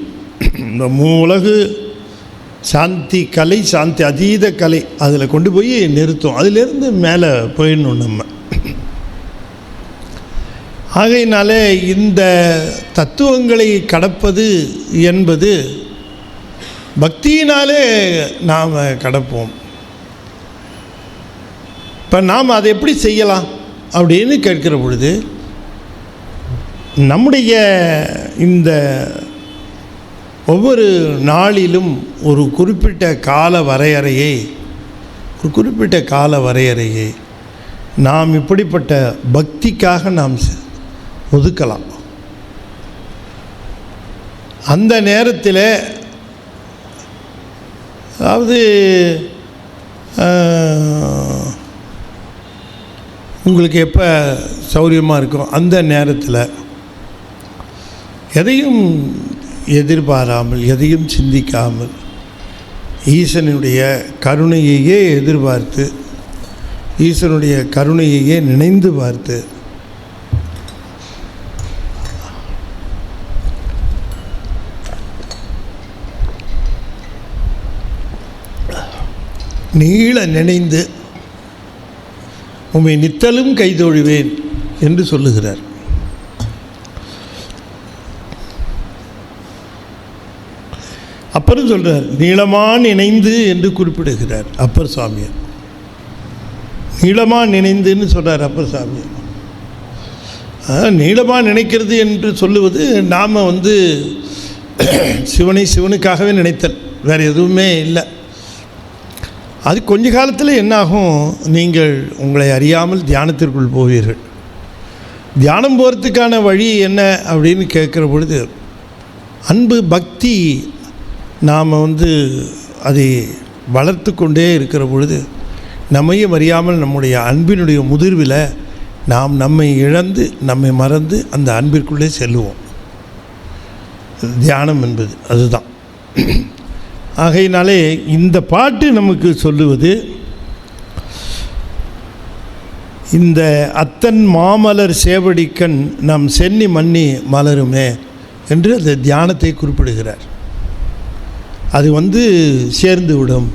இந்த மூவுலகு சாந்தி கலை, சாந்தி அதீத கலை, அதில் கொண்டு போய் நிறுத்தும். அதிலிருந்து மேலே போயிடணும் நம்ம. ஆகையினாலே இந்த தத்துவங்களை கடப்பது என்பது பக்தியினாலே நாம் கடப்போம். இப்போ நாம் அதை எப்படி செய்யலாம் அப்படின்னு கேட்கிற பொழுது, நம்முடைய இந்த ஒவ்வொரு நாளிலும் ஒரு குறிப்பிட்ட கால வரையறையை நாம் இப்படிப்பட்ட பக்திக்காக நாம் ஒதுக்கலாம். அந்த நேரத்தில் அதாவது உங்களுக்கு எப்போ சௌரியமாக இருக்கும் அந்த நேரத்தில் எதையும் எதிர்பாராமல், எதையும் சிந்திக்காமல், ஈசனுடைய கருணையையே எதிர்பார்த்து, ஈசனுடைய கருணையையே நினைந்து பார்த்து, நீள நினைந்து உம்மை நித்தலும் கைதொழுவேன் என்று சொல்லுகிறார். அப்பரும் சொல்கிறார், நீளமான் நினைந்து என்று குறிப்பிடுகிறார் அப்பர் சுவாமியார். நீளமாக நினைந்துன்னு சொல்கிறார் அப்பர் சுவாமியார். நீளமாக நினைக்கிறது என்று சொல்லுவது நாம் சிவனை சிவனுக்காகவே நினைத்தல், வேறு எதுவுமே இல்லை. அது கொஞ்ச காலத்தில் என்னாகும், நீங்கள் உங்களை அறியாமல் தியானத்திற்குள் போவீர்கள். தியானம் போகிறதுக்கான வழி என்ன அப்படின்னு கேட்குற பொழுது, அன்பு பக்தி நாம் அதை வளர்த்து கொண்டே இருக்கிற பொழுது நம்மையும் அறியாமல் நம்முடைய அன்பினுடைய முதிர்வில் நாம் நம்மை இழந்து நம்மை மறந்து அந்த அன்பிற்குள்ளே செல்லுவோம். நம்மை அறியாமல் நம்முடைய அன்பினுடைய முதிர்வில் நாம் நம்மை இழந்து நம்மை மறந்து அந்த அன்பிற்குள்ளே செல்லுவோம். நம்மை அறியாமல் நம்முடைய அன்பினுடைய முதிர்வில் நாம் நம்மை இழந்து நம்மை மறந்து அந்த அன்பிற்குள்ளே செல்லுவோம். தியானம் என்பது அதுதான். ஆகையினாலே இந்த பாட்டு நமக்கு சொல்லுவது, இந்த அத்தன் மாமலர் சேவடிக்கண் நம் சென்னி மன்னி மலருமே என்று அந்த தியானத்தை குறிப்பிடுகிறார். அது சேர்ந்து விடும்.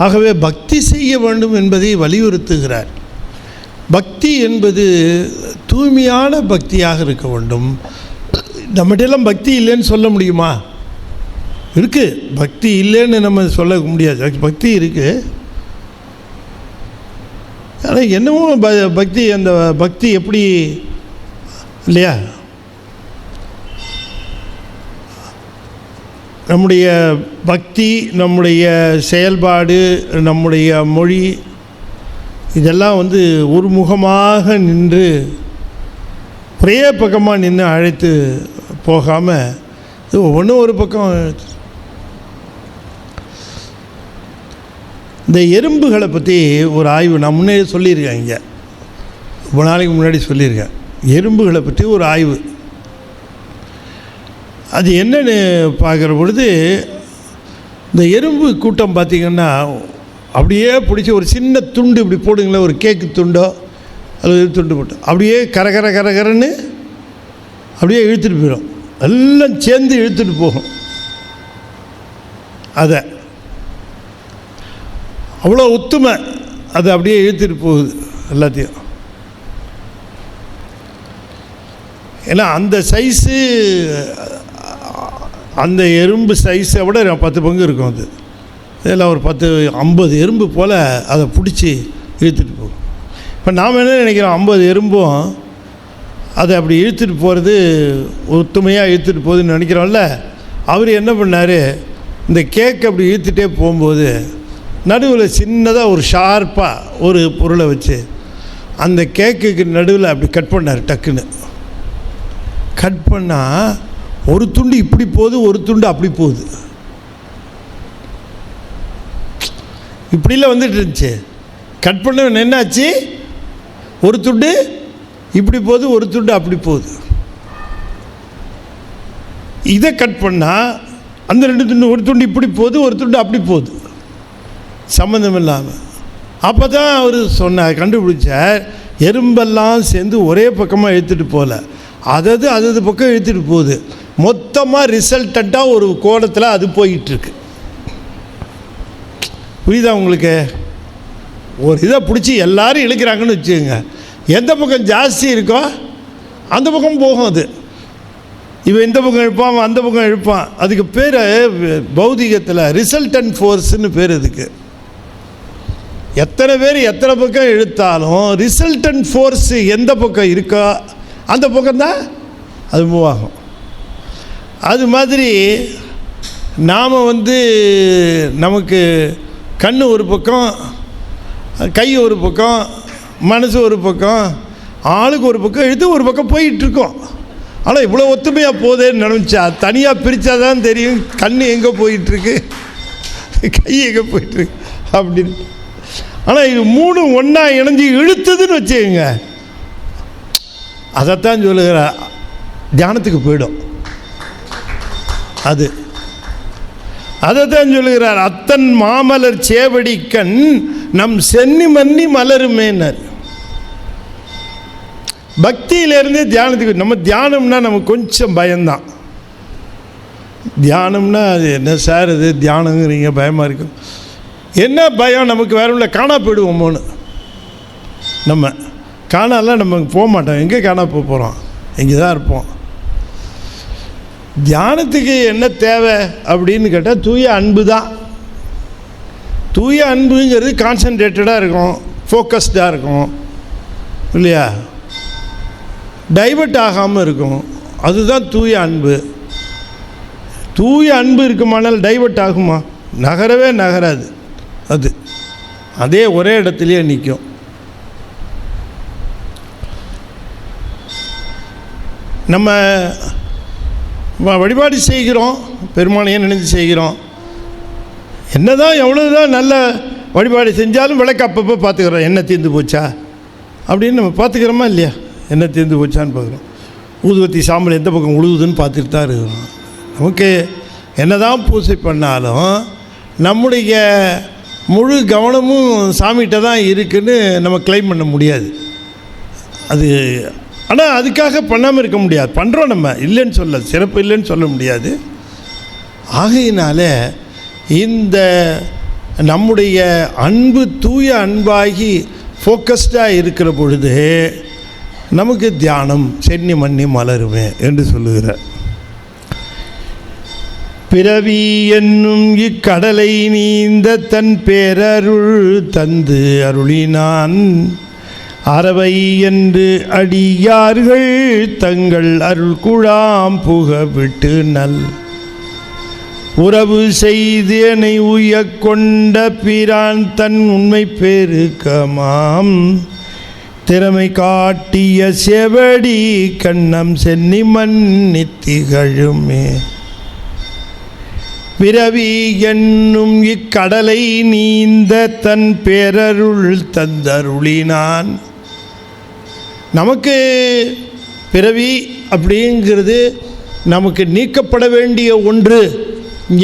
ஆகவே பக்தி செய்ய வேண்டும் என்பதை வலியுறுத்துகிறார். பக்தி என்பது தூய்மையான பக்தியாக இருக்க வேண்டும். நம்மகிட்டெல்லாம் பக்தி இல்லைன்னு சொல்ல முடியுமா? இருக்குது, பக்தி இல்லைன்னு நம்ம சொல்ல முடியாது. பக்தி இருக்குது, ஆனால் என்னவோ பக்தி, அந்த பக்தி எப்படி இல்லையா, நம்முடைய பக்தி, நம்முடைய செயல்பாடு, நம்முடைய மொழி, இதெல்லாம் ஒரு முகமாக நின்று ஒரே பக்கமாக நின்று அழைத்து போகாமல் ஒவ்வொன்றும் ஒரு பக்கம். இந்த எறும்புகளை பற்றி ஒரு ஆய்வு நான் முன்னே சொல்லியிருக்கேன், இங்கே ரொம்ப நாளைக்கு முன்னாடி சொல்லியிருக்கேன். எறும்புகளை பற்றி ஒரு ஆய்வு. அது என்னென்னு பார்க்குற பொழுது, இந்த எறும்பு கூட்டம் பார்த்திங்கன்னா அப்படியே பிடிச்சி ஒரு சின்ன துண்டு இப்படி போடுங்களேன், ஒரு கேக்கு துண்டோ அல்லது துண்டு போட்டு அப்படியே கரகரன்னு அப்படியே இழுத்துட்டு போயிடும். எல்லாம் சேர்ந்து இழுத்துட்டு போகும். அதை அவ்வளோ ஒத்துமை, அது அப்படியே இழுத்துட்டு போகுது எல்லாத்தையும். ஏன்னா அந்த சைஸு, அந்த எறும்பு சைஸை விட 10 பங்கு இருக்கும். அது இதெல்லாம் ஒரு 10-50 எறும்பு போல் அதை பிடிச்சி இழுத்துட்டு போகும். இப்போ நாம் என்ன நினைக்கிறோம், 50 எறும்பும் அதை அப்படி இழுத்துட்டு போகிறது, ஒத்துமையாக இழுத்துட்டு போகுதுன்னு நினைக்கிறோம்ல. அவர் என்ன பண்ணார், இந்த கேக் அப்படி இழுத்துட்டே போகும்போது நடுவில் சின்னதாக ஒரு ஷார்ப்பாக ஒரு பொருளை வச்சு அந்த கேக்குக்கு நடுவில் அப்படி கட் பண்ணார். டக்குன்னு கட் பண்ணால் ஒரு துண்டு இப்படி போகுது, ஒரு துண்டு அப்படி போகுது. இப்படிலாம் வந்துட்டு இருந்துச்சு. கட் பண்ண என்னாச்சு, ஒரு துண்டு இப்படி போகுது, ஒரு துண்டு அப்படி போகுது. இதை கட் பண்ணால் அந்த 2 துண்டு, ஒரு துண்டு இப்படி போகுது, ஒரு துண்டு அப்படி போகுது, சம்மந்தம் இல்லாமல். அப்போ தான் அவர் சொன்னார், கண்டுபிடிச்சார், எறும்பெல்லாம் சேர்ந்து ஒரே பக்கமாக இழுத்துட்டு போகல, அது பக்கம் இழுத்துட்டு போகுது. மொத்தமாக ரிசல்டண்ட்டாக ஒரு கோணத்தில் அது போயிட்டுருக்கு. புரியுதா உங்களுக்கு? ஒரு இதை பிடிச்சி எல்லோரும் இழுக்கிறாங்கன்னு வச்சுக்கோங்க, எந்த பக்கம் ஜாஸ்தி இருக்கோ அந்த பக்கம் போகும். அது இவன் இந்த பக்கம் இழுப்பான், அந்த பக்கம் இழுப்பான். அதுக்கு பேர் பௌதிகத்தில் ரிசல்டன்ட் ஃபோர்ஸ்ன்னு பேர். அதுக்கு எத்தனை பேர் எத்தனை பக்கம் இழுத்தாலும் ரிசல்டன்ட் ஃபோர்ஸ் எந்த பக்கம் இருக்கோ அந்த பக்கம்தான் அது மூவ் ஆகும். அது மாதிரி நாம் நமக்கு கண் ஒரு பக்கம், கை ஒரு பக்கம், மனசு ஒரு பக்கம், ஆளுக்கு ஒரு பக்கம் இழுத்து ஒரு பக்கம் போயிட்டுருக்கோம். ஆனால் இவ்வளோ ஒத்துமையாக போதேன்னு நினச்சா, தனியாக பிரித்தா தான் தெரியும் கண் எங்கே போயிட்டுருக்கு, கை எங்கே போயிட்டுருக்கு அப்படின்னு. ஆனால் இது 3 ஒன்றா இணைஞ்சி இழுத்ததுன்னு வச்சுக்கோங்க, அதைத்தான் சொல்லுகிற தியானத்துக்கு போயிடும். அதைத்தான் சொல்லுகிறார், அத்தன் மாமலர் சேவடிக்கண் நம் சென்னி மன்னி மலருமேனர். பக்தியிலேருந்து தியானத்துக்கு, நம்ம தியானம்னா நமக்கு கொஞ்சம் பயம்தான். தியானம்னா அது என்ன சார், இது தியானங்கிறீங்க, பயமாக இருக்கும். என்ன பயம் நமக்கு? வேற இல்லை, காணா போயிடுவோமோன்னு. நம்ம காணாலாம் நம்ம போக மாட்டோம். எங்கே காணா போகிறோம்? இங்கே தான் இருப்போம். தியானத்துக்கு என்ன தேவை அப்படின்னு கேட்டால் தூய அன்பு தான். தூய அன்புங்கிறது கான்சன்ட்ரேட்டடாக இருக்கும், ஃபோக்கஸ்டாக இருக்கும் இல்லையா, டைவர்ட் ஆகாமல் இருக்கும். அதுதான் தூய அன்பு. தூய அன்பு இருக்குமானால் டைவர்ட் ஆகுமா? நகரவே நகராது. அதே ஒரே இடத்துலையே நிற்கும். நம்ம வழிபாடு செய்கிறோம், பெருமானையே நினைச்சு செய்கிறோம். என்னதான் எவ்வளோதான் நல்ல வழிபாடு செஞ்சாலும் விளக்கு அப்பப்போ பார்த்துக்கிறோம், என்ன தீர்ந்து போச்சா அப்படின்னு நம்ம பார்த்துக்கிறோமா இல்லையா? என்ன தீர்ந்து போச்சான்னு பார்க்குறோம். ஊதுவத்தி சாம்பல் எந்த பக்கம் உழுவுதுன்னு பார்த்துட்டு தான் இருக்கிறோம். நமக்கு என்ன தான் பூஜை பண்ணாலும் நம்முடைய முழு கவனமும் சாமிகிட்ட தான் இருக்குதுன்னு நம்ம கிளைம் பண்ண முடியாது. அது ஆனால் அதுக்காக பண்ணாமல் இருக்க முடியாது, பண்ணுறோம், நம்ம இல்லைன்னு சொல்ல, சிறப்பு இல்லைன்னு சொல்ல முடியாது. ஆகையினால இந்த நம்முடைய அன்பு தூய அன்பாகி ஃபோக்கஸ்டாக இருக்கிற பொழுது நமக்கு தியானம் சென்னி மன்னி மலருமே என்று சொல்லுகிறார். பிறவி என்னும் இக்கடலை நீந்த தன் பேரருள் தந்து அருளினான் அறவை என்று அடியார்கள் தங்கள் அருள் குழாம் புக விட்டு நல் உறவு செய்து என்னை உய்ய கொண்ட பிரான் தன் உண்மை பெருக்கமாம் திறமை காட்டிய செவடி கண்ணம் சென்னி மன்னி திகழுமே. பிறவி என்னும் இக்கடலை நீந்த தன் பேரருள் தந்தருளினான். நமக்கு பிறவி அப்படிங்கிறது நமக்கு நீக்கப்பட வேண்டிய ஒன்று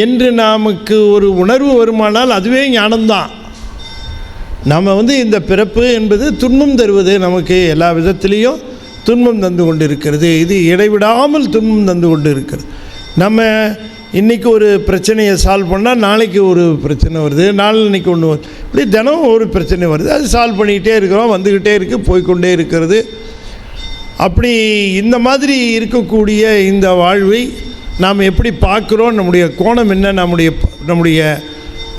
என்று நமக்கு ஒரு உணர்வு வருமானால் அதுவே ஞானம்தான். நம்ம இந்த பிறப்பு என்பது துன்பம் தருவது, நமக்கு எல்லா விதத்திலையும் துன்பம் தந்து கொண்டு இருக்கிறது. இது இடைவிடாமல் துன்பம் தந்து கொண்டு இருக்கிறது. நம்ம இன்றைக்கி ஒரு பிரச்சனையை சால்வ் பண்ணால் நாளைக்கு ஒரு பிரச்சனை வருது, நாளைக்கு ஒன்று வருது, இப்படி தினம் ஒரு பிரச்சனை வருது. அது சால்வ் பண்ணிக்கிட்டே இருக்கிறோம், வந்துக்கிட்டே இருக்குது, போய்கொண்டே இருக்கிறது. அப்படி இந்த மாதிரி இருக்கக்கூடிய இந்த வாழ்வை நாம் எப்படி பார்க்குறோம், நம்முடைய கோணம் என்ன, நம்முடைய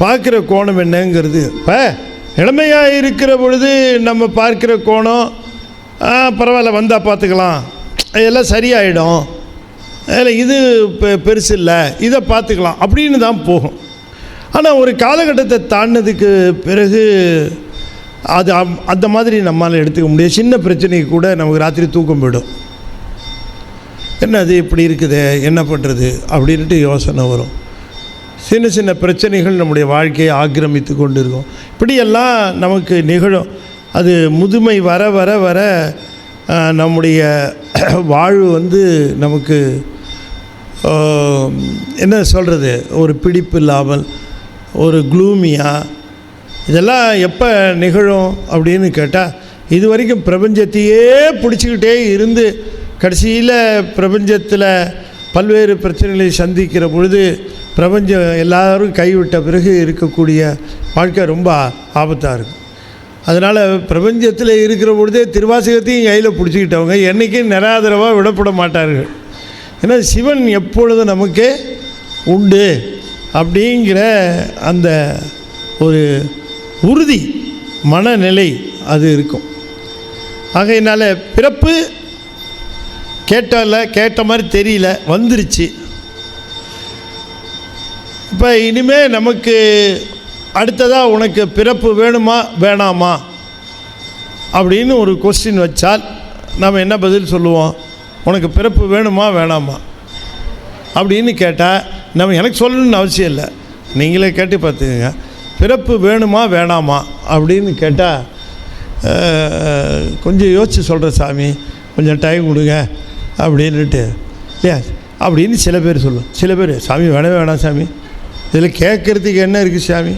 பார்க்குற கோணம் என்னங்கிறது. இப்போ இளமையாக இருக்கிற பொழுது நம்ம பார்க்குற கோணம் பரவாயில்ல, வந்தால் பார்த்துக்கலாம், எல்லாம் சரியாயிடும், அதில் இது பெருசு இல்லை, இதை பார்த்துக்கலாம் அப்படின்னு தான் போகும். ஆனால் ஒரு காலகட்டத்தை தாண்டினதுக்கு பிறகு அது அந்த மாதிரி நம்மளால் எடுத்துக்க முடியாது. சின்ன பிரச்சனைக்கு கூட நமக்கு ராத்திரி தூக்கம் போயிடும். என்ன அது இப்படி இருக்குது, என்ன பண்ணுறது அப்படின்ட்டு யோசனை வரும். சின்ன சின்ன பிரச்சனைகள் நம்முடைய வாழ்க்கையை ஆக்கிரமித்து கொண்டு இருக்கும். இப்படியெல்லாம் நமக்கு நிகழும். அது முதுமை வர வர வர நம்முடைய வாழ்வு நமக்கு என்ன சொல்கிறது, ஒரு பிடிப்பு இல்லாமல், ஒரு க்ளூமியாக, இதெல்லாம் எப்போ நிகழும் அப்படின்னு கேட்டால், இது வரைக்கும் பிரபஞ்சத்தையே பிடிச்சிக்கிட்டே இருந்து கடைசியில் பிரபஞ்சத்தில் பல்வேறு பிரச்சனைகளை சந்திக்கிற பொழுது பிரபஞ்சம் எல்லோரும் கைவிட்ட பிறகு இருக்கக்கூடிய வாழ்க்கை ரொம்ப ஆபத்தாக இருக்கும். அதனால் பிரபஞ்சத்தில் இருக்கிற பொழுதே திருவாசகத்தையும் கையில் பிடிச்சிக்கிட்டவங்க என்றைக்கும் நிராதரவாக விடப்பட மாட்டார்கள். ஏன்னா சிவன் எப்பொழுதும் நமக்கு உண்டு அப்படிங்கிற அந்த ஒரு உறுதி மனநிலை அது இருக்கும். ஆகையினால பிறப்பு கேட்ட மாதிரி தெரியல, வந்துருச்சு. இப்போ இனிமேல் நமக்கு அடுத்ததாக உனக்கு பிறப்பு வேணுமா வேணாமா அப்படின்னு ஒரு கொஸ்டின் வச்சால் நம்ம என்ன பதில் சொல்லுவோம்? உனக்கு பிறப்பு வேணுமா வேணாமா அப்படின்னு கேட்டால் நம்ம எனக்கு சொல்லணும்னு அவசியம் இல்லை, நீங்களே கேட்டு பார்த்துக்கங்க. பிறப்பு வேணுமா வேணாமா அப்படின்னு கேட்டால் கொஞ்சம் யோசித்து சொல்கிறேன் சாமி, கொஞ்சம் டைம் கொடுங்க அப்படின்ட்டு இல்லையா அப்படின்னு சில பேர் சொல்லும். சில பேர் சாமி வேணவே வேணாம் சாமி, இதில் கேட்குறதுக்கு என்ன இருக்குது சாமி,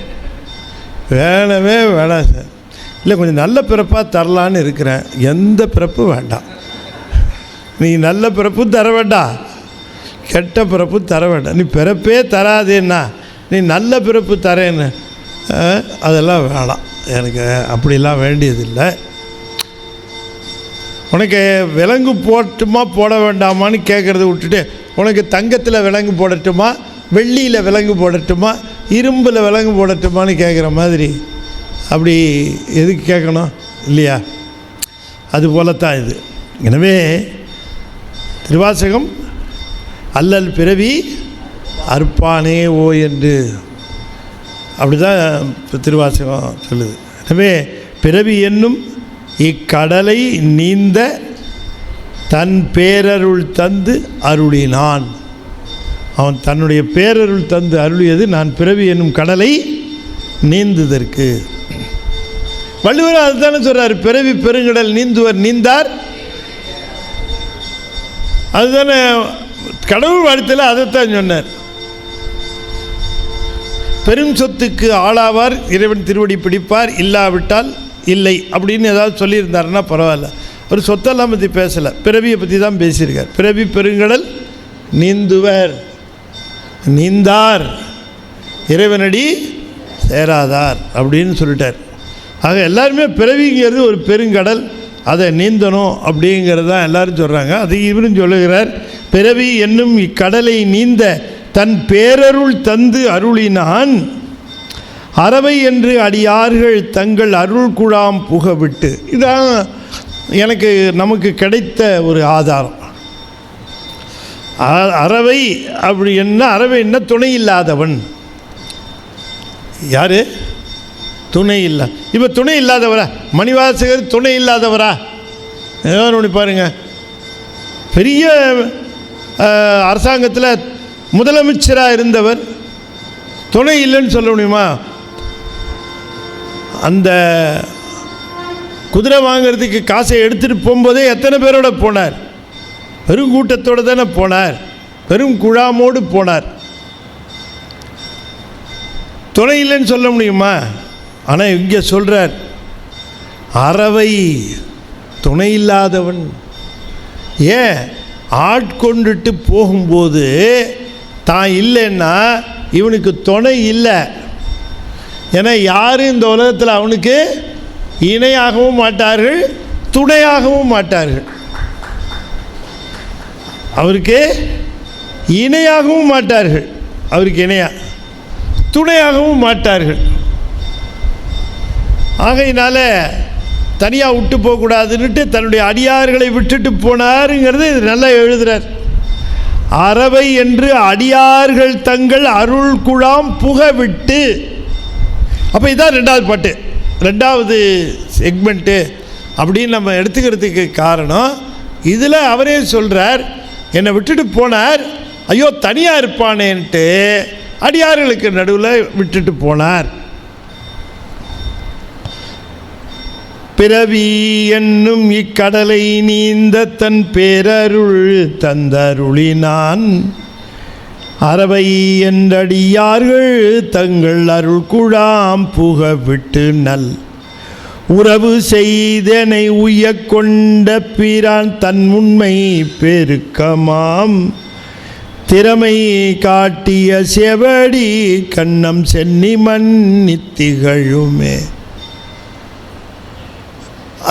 வேணவே வேணாம் சார், இல்லை கொஞ்சம் நல்ல பிறப்பாக தரலான்னு இருக்கிறேன், எந்த பிறப்பும் வேண்டாம், நீ நல்ல பிறப்பும் தர வேண்டாம், கெட்ட பிறப்பும் தர வேண்டாம், நீ பிறப்பே தராதேன்னா நீ நல்ல பிறப்பு தரேன்னு அதெல்லாம் வேணாம், எனக்கு அப்படிலாம் வேண்டியதில்லை. உனக்கு விலங்கு போட்டுமா போட வேண்டாமான்னு கேட்குறத விட்டுட்டு உனக்கு தங்கத்தில் விலங்கு போடட்டுமா, வெள்ளியில் விலங்கு போடட்டுமா, இரும்பில் விலங்கு போடட்டுமான்னு கேட்குற மாதிரி அப்படி எதுக்கு கேட்கணும் இல்லையா? அதுபோலத்தான் இது. எனவே திருவாசகம் அல்லல் பிறவி அற்பானே ஓ என்று அப்படி தான் திருவாசகம் சொல்லுது. எனவே பிறவி என்னும் இக்கடலை நீந்த தன் பேரருள் தந்து அருளினான். அவன் தன்னுடைய பேரருள் தந்து அருளியது நான் பிறவி என்னும் கடலை நீந்துதற்கு. வள்ளுவர் அதுதானே சொல்கிறார், பிறவி பெருங்கடல் நீந்துவர் நீந்தார் அதுதானே கடவுள் வாழ்த்தில் அதைத்தான் சொன்னார். பெரும் சொத்துக்கு ஆளாவார், இறைவன் திருவடி பிடிப்பார், இல்லாவிட்டால் இல்லை அப்படின்னு ஏதாவது சொல்லியிருந்தாருன்னா பரவாயில்ல. ஒரு சொத்தெல்லாம் பற்றி பேசலை, பிறவியை பற்றி தான் பேசியிருக்கார். பிறவி பெருங்கடல் நீந்துவர் நீந்தார் இறைவனடி சேராதார் அப்படின்னு சொல்லிட்டார். ஆக எல்லாருமே பிறவிங்கிறது ஒரு பெருங்கடல், அதை நீந்தணும் அப்படிங்கிறது தான் எல்லோரும் சொல்கிறாங்க. அது இவரும் சொல்லுகிறார், பிறவி என்னும் இக்கடலை நீந்த தன் பேரருள் தந்து அருளினான், அறவை என்று அடியார்கள் தங்கள் அருள் குழாம் புகவிட்டு. இதான் எனக்கு நமக்கு கிடைத்த ஒரு ஆதாரம். அறவை அப்படி என்ன, அறவை என்ன, துணை இல்லாதவன். யார் துணை இல்லை? இப்போ துணை இல்லாதவரா? மணிவாசகர் துணை இல்லாதவரா? ஏதோ பாருங்க, பெரிய அரசாங்கத்தில் முதலமைச்சராக இருந்தவர் துணை இல்லைன்னு சொல்ல முடியுமா? அந்த குதிரை வாங்கிறதுக்கு காசை எடுத்துகிட்டு போகும்போதே எத்தனை பேரோட போனார்? பெரும் கூட்டத்தோடு தானே போனார், பெரும் குழாமோடு போனார். துணை இல்லைன்னு சொல்ல முடியுமா? ஆனால் இங்கே சொல்கிறார், அறவை துணை இல்லாதவன். ஏன்? ஆட்கொண்டுட்டு போகும்போது தான் இல்லைன்னா இவனுக்கு துணை இல்லை. ஏன்னா யாரும் இந்த உலகத்தில் அவனுக்கு இணையாகவும் மாட்டார்கள், துணையாகவும் மாட்டார்கள். அவருக்கு இணையாகவும் மாட்டார்கள், அவருக்கு இணையாக துணையாகவும் மாட்டார்கள். ஆகையினால தனியாக விட்டு போகக்கூடாதுன்னுட்டு தன்னுடைய அடியார்களை விட்டுட்டு போனாருங்கிறது நல்லா எழுதுகிறார். அறவை என்று அடியார்கள் தங்கள் அருள் குழாம் புகவிட்டு. அப்போ இதான் ரெண்டாவது பாட்டு, ரெண்டாவது செக்மெண்ட்டு அப்படின்னு நம்ம எடுத்துக்கிறதுக்கு காரணம். இதில் அவரே சொல்கிறார், என்னை விட்டுட்டு போனார், ஐயோ தனியாக இருப்பானேன்ட்டு அடியார்களுக்கு நடுவில் விட்டுட்டு போனார். பிறவி என்னும் இக்கடலை நீந்த தன் பேரருள் தந்தருளினான், அறவை என்றடியார்கள் தங்கள் அருள் குழாம் புகவிட்டு நல் உறவு செய்தனை உய்ய கொண்ட பிரான் தன் உண்மை பெருக்கமாம் திறமை காட்டிய செவடி கண்ணம் சென்னி மன்னித்திகழுமே.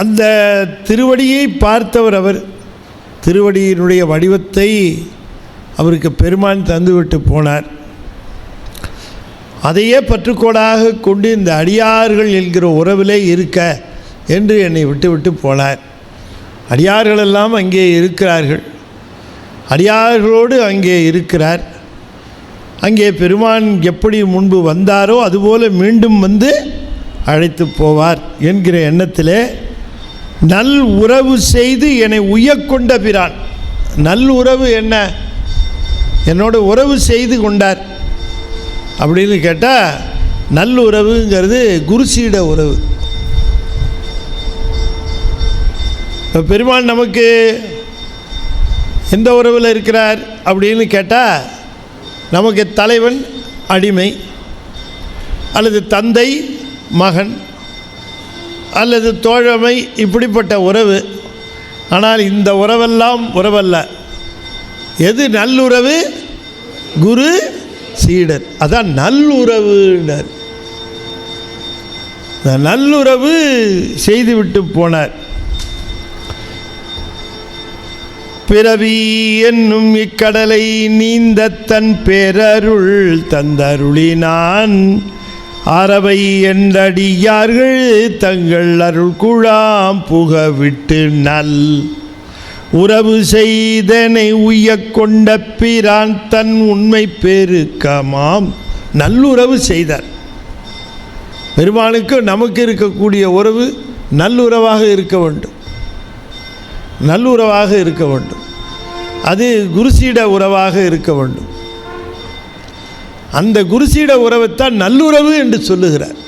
அந்த திருவடியை பார்த்தவர் அவர். திருவடியினுடைய வடிவத்தை அவருக்கு பெருமான் தந்துவிட்டு போனார். அதையே பற்றுக்கோடாக கொண்டு இந்த அடியார்கள் என்கிற உறவிலே இருக்க என்று என்னை விட்டு விட்டு போனார். அடியார்களெல்லாம் அங்கே இருக்கிறார்கள், அடியார்களோடு அங்கே இருக்கிறார். அங்கே பெருமான் எப்படி முன்பு வந்தாரோ அதுபோல் மீண்டும் வந்து அழைத்து போவார் என்கிற எண்ணத்திலே நல் உறவு செய்து என்னை உய்யக்கொண்ட பிரான். நல் உறவு என்ன? என்னோட உறவு செய்து கொண்டார் அப்படின்னு கேட்டால், நல்லுறவுங்கிறது குருசீட உறவு. இப்போ பெருமான் நமக்கு எந்த உறவில் இருக்கிறார் அப்படின்னு கேட்டால், நமக்கு தலைவன் அடிமை, அல்லது தந்தை மகன், அல்லது தோழமை, இப்படிப்பட்ட உறவு. ஆனால் இந்த உறவெல்லாம் உறவல்ல. எது நல்லுறவு? குரு சீடர். அதான் நல்லுறவுனர். நல்லுறவு செய்துவிட்டு போனார். பிறவி என்னும் இக்கடலை நீந்த தன் பேரருள் தந்தருளினான், அறவை என்றடியார்கள் தங்கள் அருள் குழாம் புகவிட்டு நல் உறவு செய்தனை உய்ய கொண்ட பிரான் தன் உண்மை பெருக்கமாம். நல்லுறவு செய்தார். பெருமானுக்கு நமக்கு இருக்கக்கூடிய உறவு நல்லுறவாக இருக்க வேண்டும், நல்லுறவாக இருக்க வேண்டும். அது குருசீட உறவாக இருக்க வேண்டும். அந்த குருசீட உறவைத்தான் நல்லுறவு என்று சொல்லுகிறார்.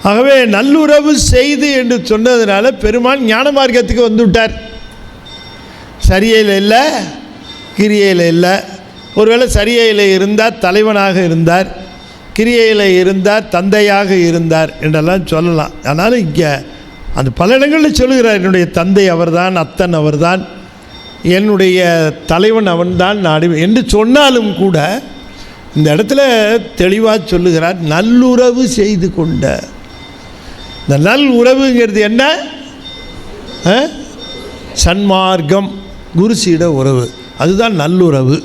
ஆகவே நல்லுறவு செய்து என்று சொன்னதுனால பெருமான் ஞான மார்க்கத்துக்கு வந்துவிட்டார். சரியில் இல்லை, கிரியையில் இல்லை. ஒருவேளை சரியில் இருந்தார் தலைவனாக இருந்தார், கிரியையில் இருந்தார் தந்தையாக இருந்தார் என்றெல்லாம் சொல்லலாம். ஆனாலும் இங்கே அந்த பல இடங்களில் சொல்லுகிறார், என்னுடைய தந்தை அவர்தான், அத்தன் அவர்தான், என்னுடைய தலைவன் அவன்தான் நாடு என்று சொன்னாலும் கூட இந்த இடத்துல தெளிவாக சொல்லுகிறார், நல்லுறவு செய்து கொண்ட. இந்த நல் உறவுங்கிறது என்ன? சன்மார்க்கம், குருசீட உறவு, அதுதான் நல்லுறவு.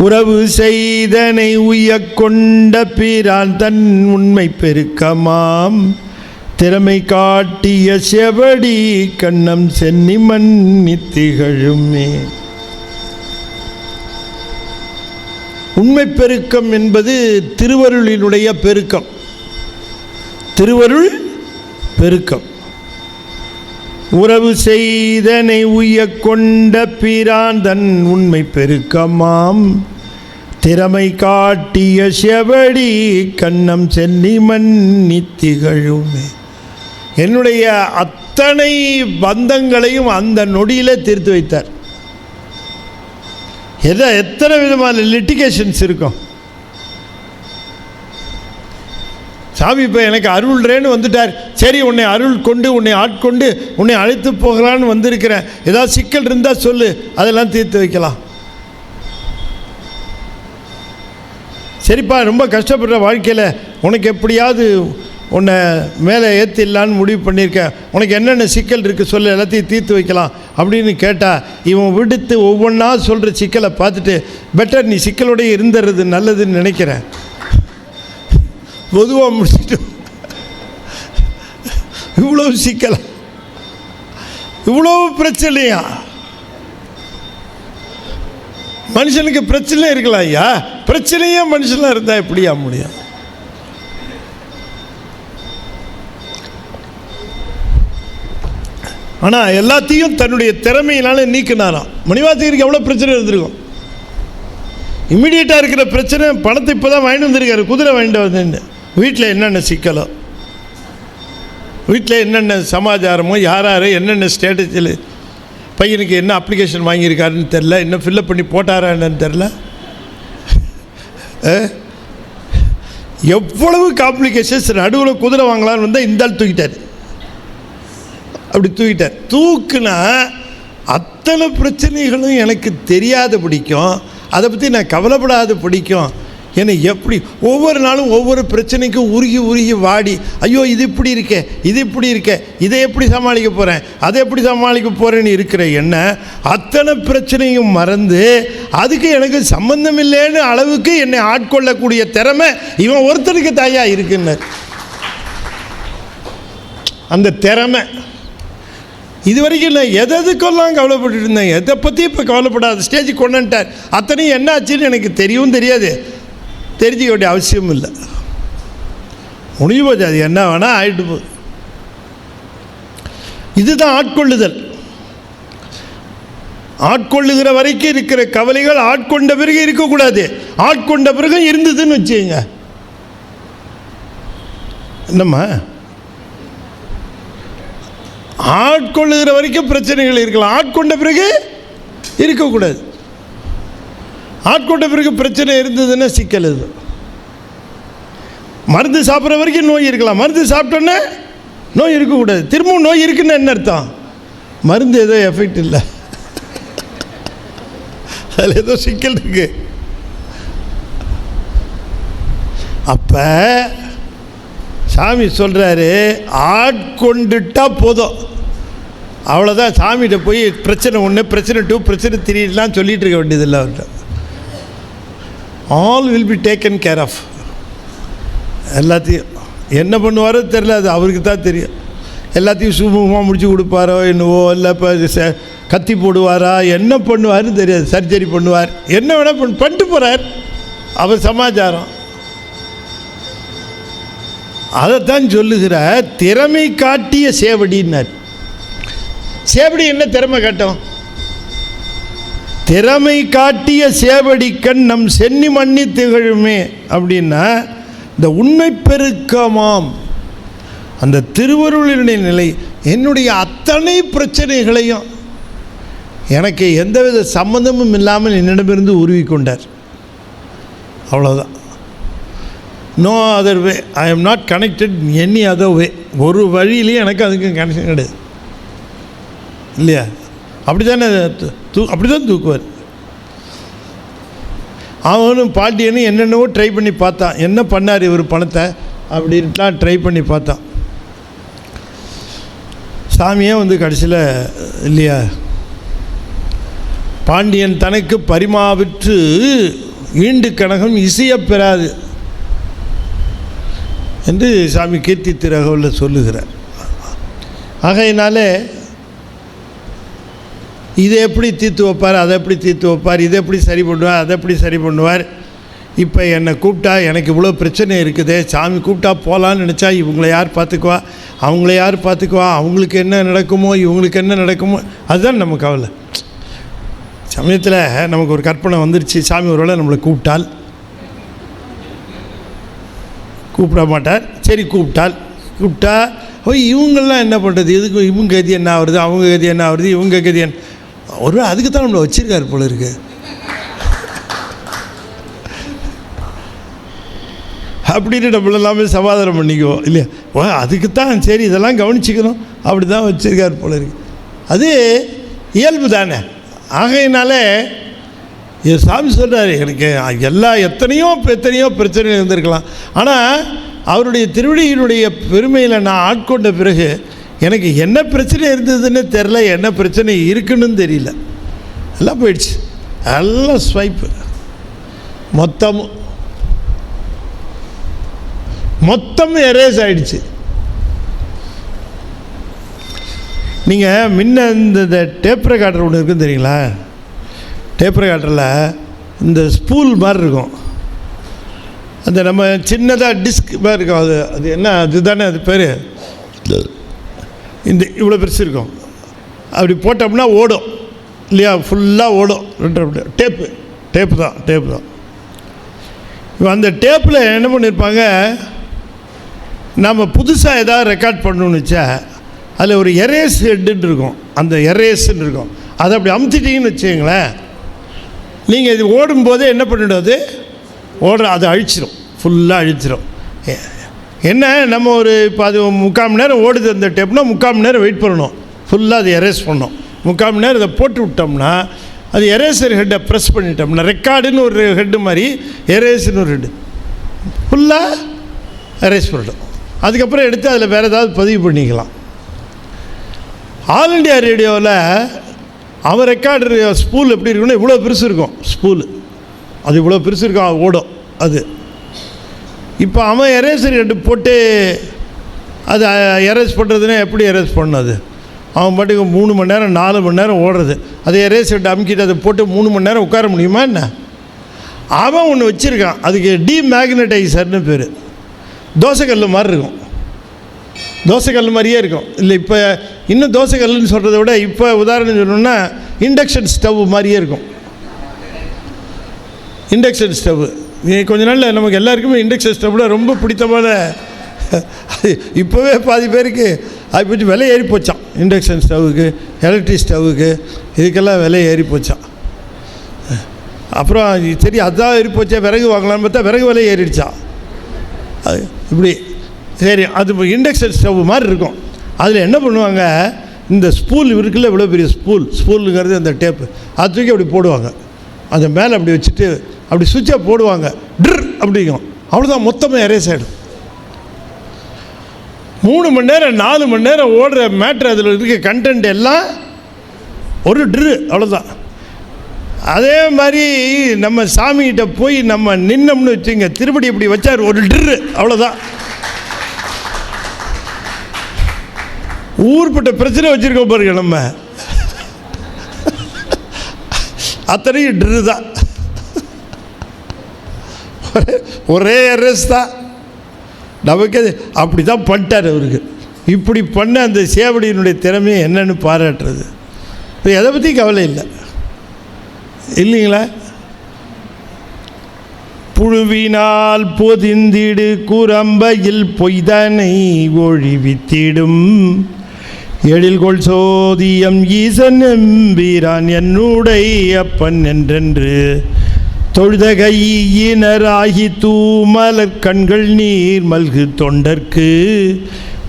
உறவு செய்தனை உய்ய கொண்ட பிரான் தன் உண்மை பெருக்கமாம் திறமை காட்டிய செவடி கண்ணம் சென்னி மன்னி திகழுமே. உண்மை பெருக்கம் என்பது திருவருளினுடைய பெருக்கம், திருவருள் பெருக்கம். உறவு செய்தனை உய்ய கொண்ட பிரான் தன் உண்மை பெருக்கமாம் திறமை காட்டிய செவடி கண்ணம் சென்னி மன்னி திகழுமே. என்னுடைய அத்தனை பந்தங்களையும் அந்த நொடியில் தீர்த்து வைத்தார். எத்தனை விதமான லிட்டிகேஷன்ஸ் இருக்கும். சாமி இப்போ எனக்கு அருள்றேன்னு வந்துட்டார், சரி உன்னை அருள் கொண்டு உன்னை ஆட்கொண்டு உன்னை அழைத்து போகலான்னு வந்திருக்கிறேன், ஏதாவது சிக்கல் இருந்தால் சொல்லு, அதெல்லாம் தீர்த்து வைக்கலாம். சரிப்பா ரொம்ப கஷ்டப்படுற வாழ்க்கையில் உனக்கு எப்படியாவது உன்னை மேலே ஏற்றிடலான்னு முடிவு பண்ணியிருக்கேன், உனக்கு என்னென்ன சிக்கல் இருக்குது சொல்லு, எல்லாத்தையும் தீர்த்து வைக்கலாம் அப்படின்னு கேட்டால் இவன் விடுத்து ஒவ்வொன்றா சொல்கிற சிக்கலை பார்த்துட்டு பெட்டர் நீ சிக்கலோடய இருந்துறது நல்லதுன்னு நினைக்கிறேன். பொதுவாக முடிச்சுட்டு இவ்வளோ சிக்கலா, இவ்வளோ பிரச்சனையா? மனுஷனுக்கு பிரச்சனை இருக்கலாம் ஐயா, பிரச்சனையே மனுஷனாக இருந்தால் எப்படியா முடியும்? ஆனால் எல்லாத்தையும் தன்னுடைய திறமையினால நீக்கினாராம். மணிவாசகருக்கு எவ்வளோ பிரச்சனை இருந்திருக்கும். இம்மிடியேட்டாக இருக்கிற பிரச்சனை பணத்தை இப்போ தான் வாங்கிட்டு வந்திருக்காரு, குதிரை வாங்கிட்டு வந்து. வீட்டில் என்னென்ன சிக்கலோ, வீட்டில் என்னென்ன சமாச்சாரமோ, யார் யார் என்னென்ன ஸ்ட்ராட்டஜியில், பையனுக்கு என்ன அப்ளிகேஷன் வாங்கியிருக்காருன்னு தெரில, இன்னும் ஃபில்லப் பண்ணி போட்டாரா என்னன்னு தெரில, எவ்வளவு காம்ப்ளிகேஷன்ஸ். நடுவில் குதிரை வாங்கலான்னு வந்தால் இந்த ஆள் தூக்கிட்டார், அப்படி தூக்கிட்டார். தூக்குனா அத்தனை பிரச்சனைகளும் எனக்கு தெரியாத பிடிக்கும், அதை பற்றி நான் கவலைப்படாத பிடிக்கும். என்னை எப்படி ஒவ்வொரு நாளும் ஒவ்வொரு பிரச்சனைக்கும் உருகி உருகி வாடி, ஐயோ இது இப்படி இருக்கே, இது இப்படி இருக்கே, இதை எப்படி சமாளிக்க போகிறேன், அதை எப்படி சமாளிக்க போகிறேன்னு இருக்கிற என்ன அத்தனை பிரச்சனையும் மறந்து அதுக்கு எனக்கு சம்பந்தம் இல்லைன்னு அளவுக்கு என்னை ஆட்கொள்ளக்கூடிய திறமை இவன் ஒருத்தருக்கு தாயா இருக்குன்னு. அந்த திறமை இது வரைக்கும் நான் எதுக்கெல்லாம் கவலைப்பட்டு இருந்தேன், எதை பற்றி இப்போ கவலைப்படாத ஸ்டேஜுக்கு கொண்டு வந்துட்டார். அத்தனையும் என்ன ஆச்சுன்னு எனக்கு தெரியவும் தெரியாது, தெரிஞ்சிக்க வேண்டிய அவசியம் இல்லை. முடிஞ்சு போச்சு, அது என்ன வேணால் ஆகிட்டு போகுது. இதுதான் ஆட்கொள்ளுதல். ஆட்கொள்ளுகிற வரைக்கும் இருக்கிற கவலைகள் ஆட்கொண்ட பிறகு இருக்கக்கூடாது, ஆட்கொண்ட பிறகு இருந்ததுன்னு வச்சுங்க. என்னம்மா, ஆட்கொள்ளுகிற வரைக்கும் பிரச்சனைகள் இருக்கலாம், ஆட்கொண்ட பிறகு இருக்கக்கூடாது. ஆட்கொண்ட பிறகு பிரச்சனை இருந்ததுன்னா சிக்கல். இது மருந்து சாப்பிட்ற வரைக்கும் நோய் இருக்கலாம், மருந்து சாப்பிட்டோன்னே நோய் இருக்கக்கூடாது. திரும்பவும் நோய் இருக்குன்னு என்ன அர்த்தம்? மருந்து ஏதோ எஃபெக்ட் இல்லை, அதில் ஏதோ சிக்கல் இருக்கு. அப்போ சாமி சொல்கிறாரு, ஆட்கொண்டுட்டா போதும், அவ்வளோதான். சாமிகிட்ட போய் பிரச்சனை 1 பிரச்சனை 2 பிரச்சனை 3 சொல்லிகிட்டு இருக்க வேண்டியதில்லை. அவர்கிட்ட all will be taken care of. எல்லாத்தையும் என்ன பண்ணுவாரோ தெரில, அது அவருக்கு தான் தெரியும். எல்லாத்தையும் சுமூகமாக முடிச்சு கொடுப்பாரோ என்னவோ, இல்லை இப்போ கத்தி போடுவாரா, என்ன பண்ணுவாருன்னு தெரியாது. சர்ஜரி பண்ணுவார், என்ன வேணால் பண்ணிட்டு போகிறார், அவர் சமாச்சாரம். அதைத்தான் சொல்லுகிற திறமை காட்டிய சேவடின்னார். சேவடி என்ன திறமை காட்டும்? திறமை காட்டிய சேவடி கண்ணம் சென்னி மன்னி திகழுமே அப்படின்னா இந்த உண்மை பெருக்கமாம் அந்த திருவருளினுடைய நிலை என்னுடைய அத்தனை பிரச்சனைகளையும் எனக்கு எந்தவித சம்மந்தமும் இல்லாமல் என்னிடமிருந்து உருவி கொண்டார். அவ்வளோதான். No other way, I am not connected any other way. ஒரு வழியிலையும் எனக்கு அதுக்கு கனெக்ஷன் கிடையாது இல்லையா? அப்படி தானே அப்படி தான் தூக்குவார். அவனும் பாண்டியனும் என்னென்னவோ ட்ரை பண்ணி பார்த்தான். என்ன பண்ணார் இவர் பணத்தை அப்படின்ட்டுலாம் ட்ரை பண்ணி பார்த்தான். சாமியே வந்து கடைசியில் இல்லையா, பாண்டியன் தனக்கு பரிமாவிற்று ஈண்டு கனகம் இசையப்பெறாது என்று சாமி கீர்த்தி திரகவில் சொல்லுகிறார். ஆகையினால இதை எப்படி தீர்த்து வைப்பார், அதை எப்படி தீர்த்து வைப்பார், இதை எப்படி சரி பண்ணுவார், அதை எப்படி சரி பண்ணுவார். இப்போ என்னை கூப்பிட்டா எனக்கு இவ்வளோ பிரச்சனை இருக்குது, சாமி கூப்பிட்டா போகலான்னு நினச்சா இவங்களை யார் பார்த்துக்குவா, அவங்கள யார் பார்த்துக்குவா, அவங்களுக்கு என்ன நடக்குமோ இவங்களுக்கு என்ன நடக்குமோ, அதுதான் நம்ம கவலை. சமயத்தில் நமக்கு ஒரு கற்பனை வந்துருச்சு, சாமி ஒரு வேளை நம்மளை கூப்பிட்டால், கூப்பிட மாட்டார், சரி கூப்பிட்டா இவங்கெல்லாம் என்ன பண்ணுறது, எதுக்கு இவங்க கதி என்ன ஆகுறது, அவங்க கதி என்ன ஆகுறது, இவங்க கதி என்ன, ஒரு அதுக்கு தான் நம்மளை வச்சுருக்காரு போல இருக்கு அப்படின்னு நம்மள எல்லாமே சமாதானம் பண்ணிக்குவோம் இல்லையா? அதுக்கு தான் சரி இதெல்லாம் கவனிச்சிக்கணும், அப்படி தான் வச்சுருக்காரு போல இருக்கு. அது இயல்பு தானே. ஆகையினால சாமி சொல்கிறார், எனக்கு எத்தனையோ பிரச்சனை இருந்திருக்கலாம், ஆனால் அவருடைய திருவடியினுடைய பெருமையில் நான் ஆட்கொண்ட பிறகு எனக்கு என்ன பிரச்சனை இருந்ததுன்னு தெரில, என்ன பிரச்சனை இருக்குன்னு தெரியல, எல்லாம் போயிடுச்சு, எல்லாம் ஸ்வைப்பு, மொத்தம் எரேஸ் ஆகிடுச்சு. நீங்கள் முன்ன இந்த டேப் ரெக்கார்டர் ஒன்று இருக்குன்னு தெரியுங்களா? டேப் ரெக்கார்டரில் இந்த ஸ்பூல் மாதிரி இருக்கும், அந்த நம்ம சின்னதாக டிஸ்க் மாதிரி இருக்கும், அது என்ன அதுதானே அது பேர், இந்த இவ்வளோ பெருசு இருக்கும், அப்படி போட்டோம்னா ஓடும் இல்லையா, ஃபுல்லாக ஓடும். டேப்பு தான். இப்போ அந்த டேப்பில் என்ன பண்ணியிருப்பாங்க, நம்ம புதுசாக எதாவது ரெக்கார்ட் பண்ணணுன்னு வச்சா அதில் ஒரு எரேஸ் ஹெட்டுன்னு இருக்கும், அந்த எரேஸ்ன்னு இருக்கும், அதை அப்படி அமுத்திட்டிங்கன்னு வச்சுங்களேன், நீங்கள் இது ஓடும்போதே என்ன பண்ணிடும், அது அதை அழிச்சிடும், ஃபுல்லாக அழிச்சிடும். என்ன நம்ம ஒரு இப்போ அது 3/4 மணி நேரம் ஓடுது அந்த டேப்னா 3/4 மணி நேரம் வெயிட் பண்ணணும், ஃபுல்லாக அதை எரேஸ் பண்ணணும். 3/4 மணி நேரம் இதை போட்டு விட்டோம்னா அது எரேசர் ஹெட்டை ப்ரெஸ் பண்ணிட்டோம்னா, ரெக்கார்டுன்னு ஒரு ஹெட்டு மாதிரி எரேஸ்ன்னு ஒரு ஹெட்டு ஃபுல்லாக எரேஸ் பண்ணிட்டோம். அதுக்கப்புறம் எடுத்து அதில் வேறு ஏதாவது பதிவு பண்ணிக்கலாம். ஆல் இண்டியா ரேடியோவில் அவன் ரெக்கார்டர் ஸ்பூல் எப்படி இருக்குன்னா இவ்வளோ பெருசு இருக்கும், ஸ்பூலு அது இவ்வளோ பெருசு இருக்கும், ஓடும் அது. இப்போ அவன் எரேசர் ஹெட்டு போட்டு அது எரேஸ் பண்ணுறதுன்னா எப்படி எரேஸ் பண்ணது, அவன் பாட்டுக்கு 3 மணி நேரம் 4 மணி நேரம் ஓடுறது, அதை எரேஸ் ஹெட்டு அமுக்கிட்டு அதை போட்டு 3 மணி நேரம் உட்கார முடியுமா என்ன? அவன் ஒன்று வச்சுருக்கான், அதுக்கு டிமேக்னடைசர்னு பேர். தோசைக்கல் மாதிரி இருக்கும், தோசைக்கல் மாதிரியே இருக்கும். இல்லை இப்போ இன்னும் தோசைக்கல்லுன்னு சொல்கிறத விட இப்போ உதாரணம் சொல்லணுன்னா இண்டக்ஷன் ஸ்டவ் மாதிரியே இருக்கும். இண்டக்ஷன் ஸ்டவ் கொஞ்ச நாளில் நமக்கு எல்லாருக்குமே இண்டக்ஷன் ஸ்டவ்வில் ரொம்ப பிடித்தமான, இப்போவே பாதி பேருக்கு அது போச்சு, விலை ஏறி போச்சான். இண்டக்ஷன் ஸ்டவ்வுக்கு, எலக்ட்ரிக் ஸ்டவ்வுக்கு, இதுக்கெல்லாம் விலை ஏறி போச்சான். அப்புறம் சரி அதான் ஏறி போச்சா, விறகு வாங்கலான்னு பார்த்தா விறகு விலை ஏறிடுச்சா. அது இப்படி சரி, அது இண்டக்ஷன் ஸ்டவ் மாதிரி இருக்கும். அதில் என்ன பண்ணுவாங்க, இந்த ஸ்பூல் இருக்குல்ல, இவ்வளோ பெரிய ஸ்பூலுங்கிறது அந்த டேப்பு, அது தூக்கி அப்படி போடுவாங்க, அதை மேலே அப்படி வச்சுட்டு அப்படி சுவிட்சை போடுவாங்க, ட்ர் அப்படிங்கும், அவ்வளோதான், மொத்தமாக எரேஸ் ஆகிடும். 3 மணி நேரம் 4 மணி நேரம் ஓடுற மேட்ரு, அதில் இருக்க கண்டென்ட் எல்லாம் ஒரு ட்ரு, அவ்வளோதான். அதே மாதிரி நம்ம சாமிகிட்ட போய் நம்ம நின்னோம்னு வச்சுங்க, திருப்படி இப்படி வச்சார், ஒரு ட்ரு, அவ்வளோதான். ஊர்பட்ட பிரச்சனை வச்சுருக்கோம் பாருங்க, நம்ம அத்தனையும் ட்ரு தான், ஒரே எரேஸ் தான். நமக்கு அப்படி தான் பண்ணிட்டார் அவருக்கு. இப்படி பண்ண அந்த சேவடியினுடைய திறமையை என்னன்னு பாராட்டுறது. இப்போ எதை பற்றி கவலை இல்லை இல்லைங்களா? புழுவினால் பொதிந்திடு குரம்பையில் பொய்தனை ஒழிவித்திடும் எழில்கொள் சோதியம் ஈசன் எம்பீரான் என்னுடைய அப்பன் என்றென்று தொழுத கையினராகி தூமலர் கண்கள் நீர் மல்கு தொண்டர்க்கு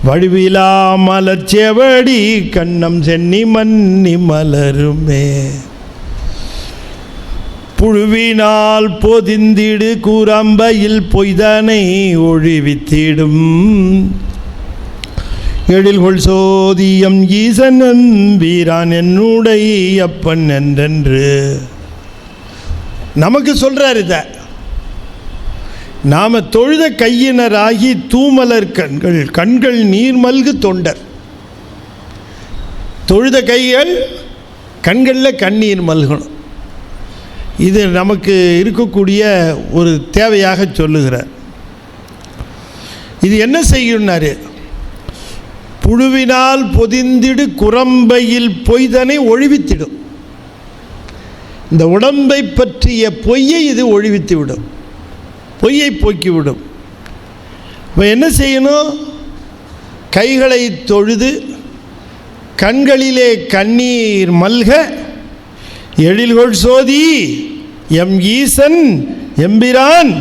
வடிவிலா மலர்ச்செவடி கண்ணம் சென்னி மன்னி மலருமே. புழுவினால் பொதிந்திடு கூரம்பையில் பொய்தனை ஒழிவித்திடும் எழில்கொள் சோதியம் ஈசன் எம்பீரான் என்னுடைய அப்பன் என்றென்று நமக்கு சொல்கிறார். இதை நாம் தொழுத கையினராகி தூமலர் கண்கள் நீர்மல்கு தொண்டர். தொழுத கைகள் கண்களில் கண்ணீர் மல்கணும். இது நமக்கு இருக்கக்கூடிய ஒரு தேவையாக சொல்லுகிறார். இது என்ன செய்யும்னாரு, புழுவினால் பொதிந்திடு குரம்பையில் பொய்தனை ஒழிவித்திடும். இந்த உடம்பை பற்றிய பொய்யை இது ஒழிவித்து விடும், பொய்யை போக்கிவிடும். இப்போ என்ன செய்யணும்? கைகளை தொழுது கண்களிலே கண்ணீர் மல்க எழில்கொள் சோதி எம் ஈசன் எம்பிரான்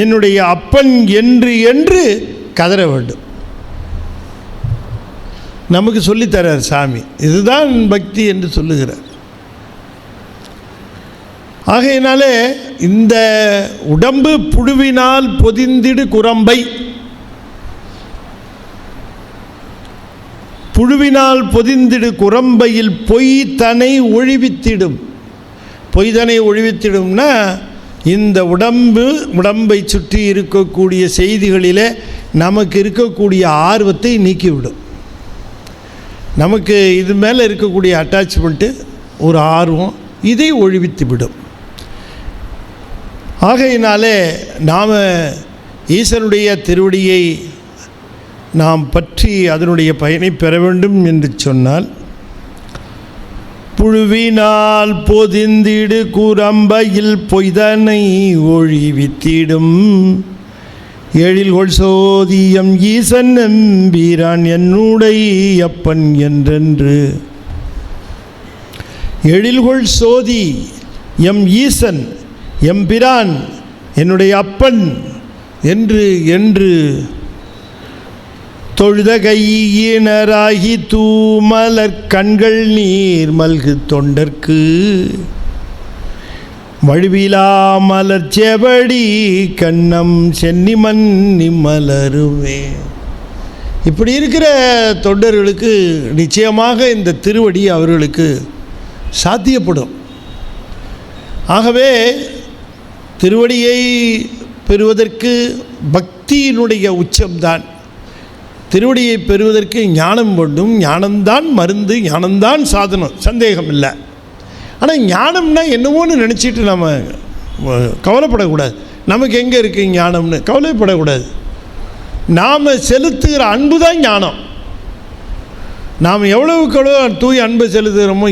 என்னுடைய அப்பன் என்று என்று கதற வேண்டும். நமக்கு சொல்லித்தரார் சாமி. இதுதான் பக்தி என்று சொல்லுகிறார். ஆகையினாலே இந்த உடம்பு புழுவினால் பொதிந்திடு குரம்பை, புழுவினால் பொதிந்திடு குரம்பையில் பொய்தனை ஒழிவித்திடும். பொய்தனை ஒழிவித்திடும்னா இந்த உடம்பை சுற்றி இருக்கக்கூடிய செய்திகளிலே நமக்கு இருக்கக்கூடிய ஆர்வத்தை நீக்கிவிடும். நமக்கு இது மேலே இருக்கக்கூடிய அட்டாச்மெண்ட்டு, ஒரு ஆர்வம், இதை ஒழிவித்து விடும். ஆகையினாலே நாம் ஈசனுடைய திருவடியை நாம் பற்றி அதனுடைய பயனை பெற வேண்டும் என்று சொன்னால், புழுவினால் பொதிந்திடு கூரம்பையில் பொய்தனை ஒழிவித்திடும் எழில்கொள் சோதியம் ஈசன் எம்பீரான் என்னுடைய அப்பன் என்றென்று. எழில்கொள் சோதி எம் ஈசன் எம்பிரான் என்னுடைய அப்பன் என்று என்று தொழுத கையினராகி தூமலர் கண்கள் நீர் மல்கு தொண்டர்க்கு வழுவிலா மலர் செவடி கண்ணம் சென்னி மன்னி மலருமே. இப்படி இருக்கிற தொண்டர்களுக்கு நிச்சயமாக இந்த திருவடி அவர்களுக்கு சாத்தியப்படும். ஆகவே திருவடியை பெறுவதற்கு பக்தியினுடைய உச்சம்தான். திருவடியை பெறுவதற்கு ஞானம் வேண்டும். ஞானம்தான் மருந்து, ஞானம்தான் சாதனம், சந்தேகம் இல்லை. ஆனால் ஞானம்னா என்னவோன்னு நினச்சிட்டு நம்ம கவலைப்படக்கூடாது. நமக்கு எங்கே இருக்குது ஞானம்னு கவலைப்படக்கூடாது. நாம் செலுத்துகிற அன்பு தான் ஞானம். நாம் எவ்வளவுக்கு எவ்வளோ தூய் அன்பை செலுத்துகிறோமோ,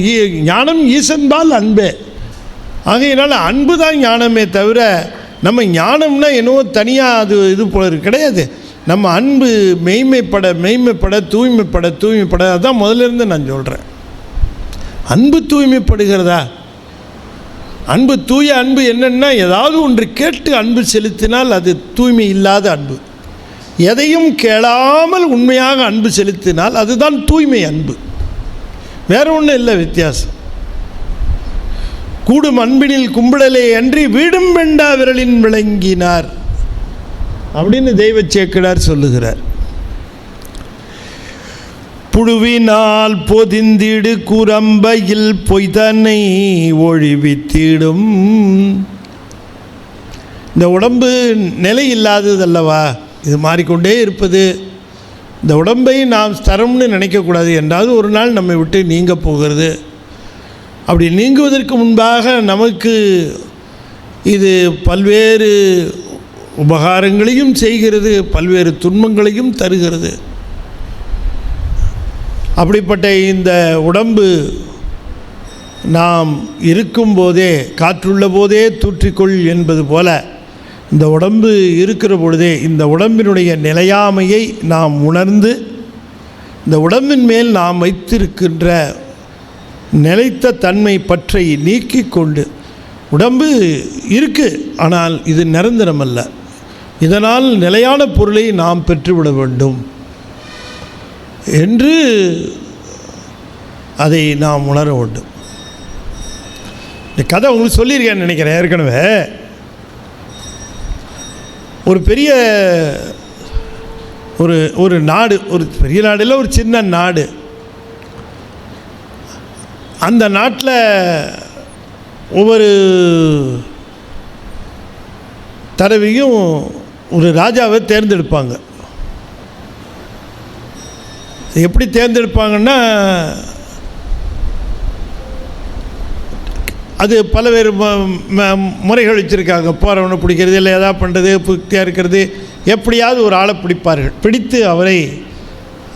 ஞானம் ஈசன்பால் அன்பே. ஆகையினால அன்பு தான் ஞானமே தவிர நம்ம ஞானம்னா என்னவோ தனியாக அது இது போல கிடையாது. நம்ம அன்பு மெய்மைப்பட தூய்மைப்பட அதுதான் முதலிருந்து நான் சொல்கிறேன். அன்பு தூய்மைப்படுகிறதா? அன்பு தூய அன்பு என்னென்னா, ஏதாவது ஒன்று கேட்டு அன்பு செலுத்தினால் அது தூய்மை இல்லாத அன்பு. எதையும் கேளாமல் உண்மையாக அன்பு செலுத்தினால் அதுதான் தூய்மை அன்பு. வேற ஒன்றும் இல்லை வித்தியாசம். கூடும் அன்பினில் கும்பிடலே அன்றி வீடும் வெண்டா விரலின் விளங்கினார் அப்படின்னு தெய்வ சேக்கிழார் சொல்லுகிறார். புழுவினால் பொதிந்திடு குரம்பையில் பொய்தனை ஒழிவித்திடும். இந்த உடம்பு நிலை இல்லாததல்லவா, இது மாறிக்கொண்டே இருப்பது. இந்த உடம்பை நாம் ஸ்தரம்னு நினைக்கக்கூடாது. என்றாவது ஒரு நாள் நம்மை விட்டு நீங்க போகிறது. அப்படி நீங்குவதற்கு முன்பாக நமக்கு இது பல்வேறு உபகாரங்களையும் செய்கிறது, பல்வேறு துன்பங்களையும் தருகிறது. அப்படிப்பட்ட இந்த உடம்பு நாம் இருக்கும்போதே, காற்றுள்ள போதே தூற்றிக்கொள் என்பது போல, இந்த உடம்பு இருக்கிற பொழுதே இந்த உடம்பினுடைய நிலையாமையை நாம் உணர்ந்து இந்த உடம்பின் மேல் நாம் வைத்திருக்கின்ற நிலைத்த தன்மை பற்றை நீக்கி கொண்டு, உடம்பு இருக்குது ஆனால் இது நிரந்தரம் அல்ல, இதனால் நிலையான பொருளை நாம் பெற்றுவிட வேண்டும் என்று அதை நாம் உணர வேண்டும். இந்த கதை உங்களுக்கு சொல்லியிருக்கேன்னு நினைக்கிறேன் ஏற்கனவே. ஒரு பெரிய ஒரு நாடு, ஒரு பெரிய நாடு இல்லை, ஒரு சின்ன நாடு. அந்த நாட்டில் ஒவ்வொரு தடவையும் ஒரு ராஜாவை தேர்ந்தெடுப்பாங்க. எப்படி தேர்ந்தெடுப்பாங்கன்னா, அது பல்வேறு முறைகள் வச்சுருக்காங்க. போகிறவனை பிடிக்கிறது, இல்லை எதாவது பண்ணுறது, புத்தியாக இருக்கிறது, எப்படியாவது ஒரு ஆளை பிடிப்பார்கள். பிடித்து அவரை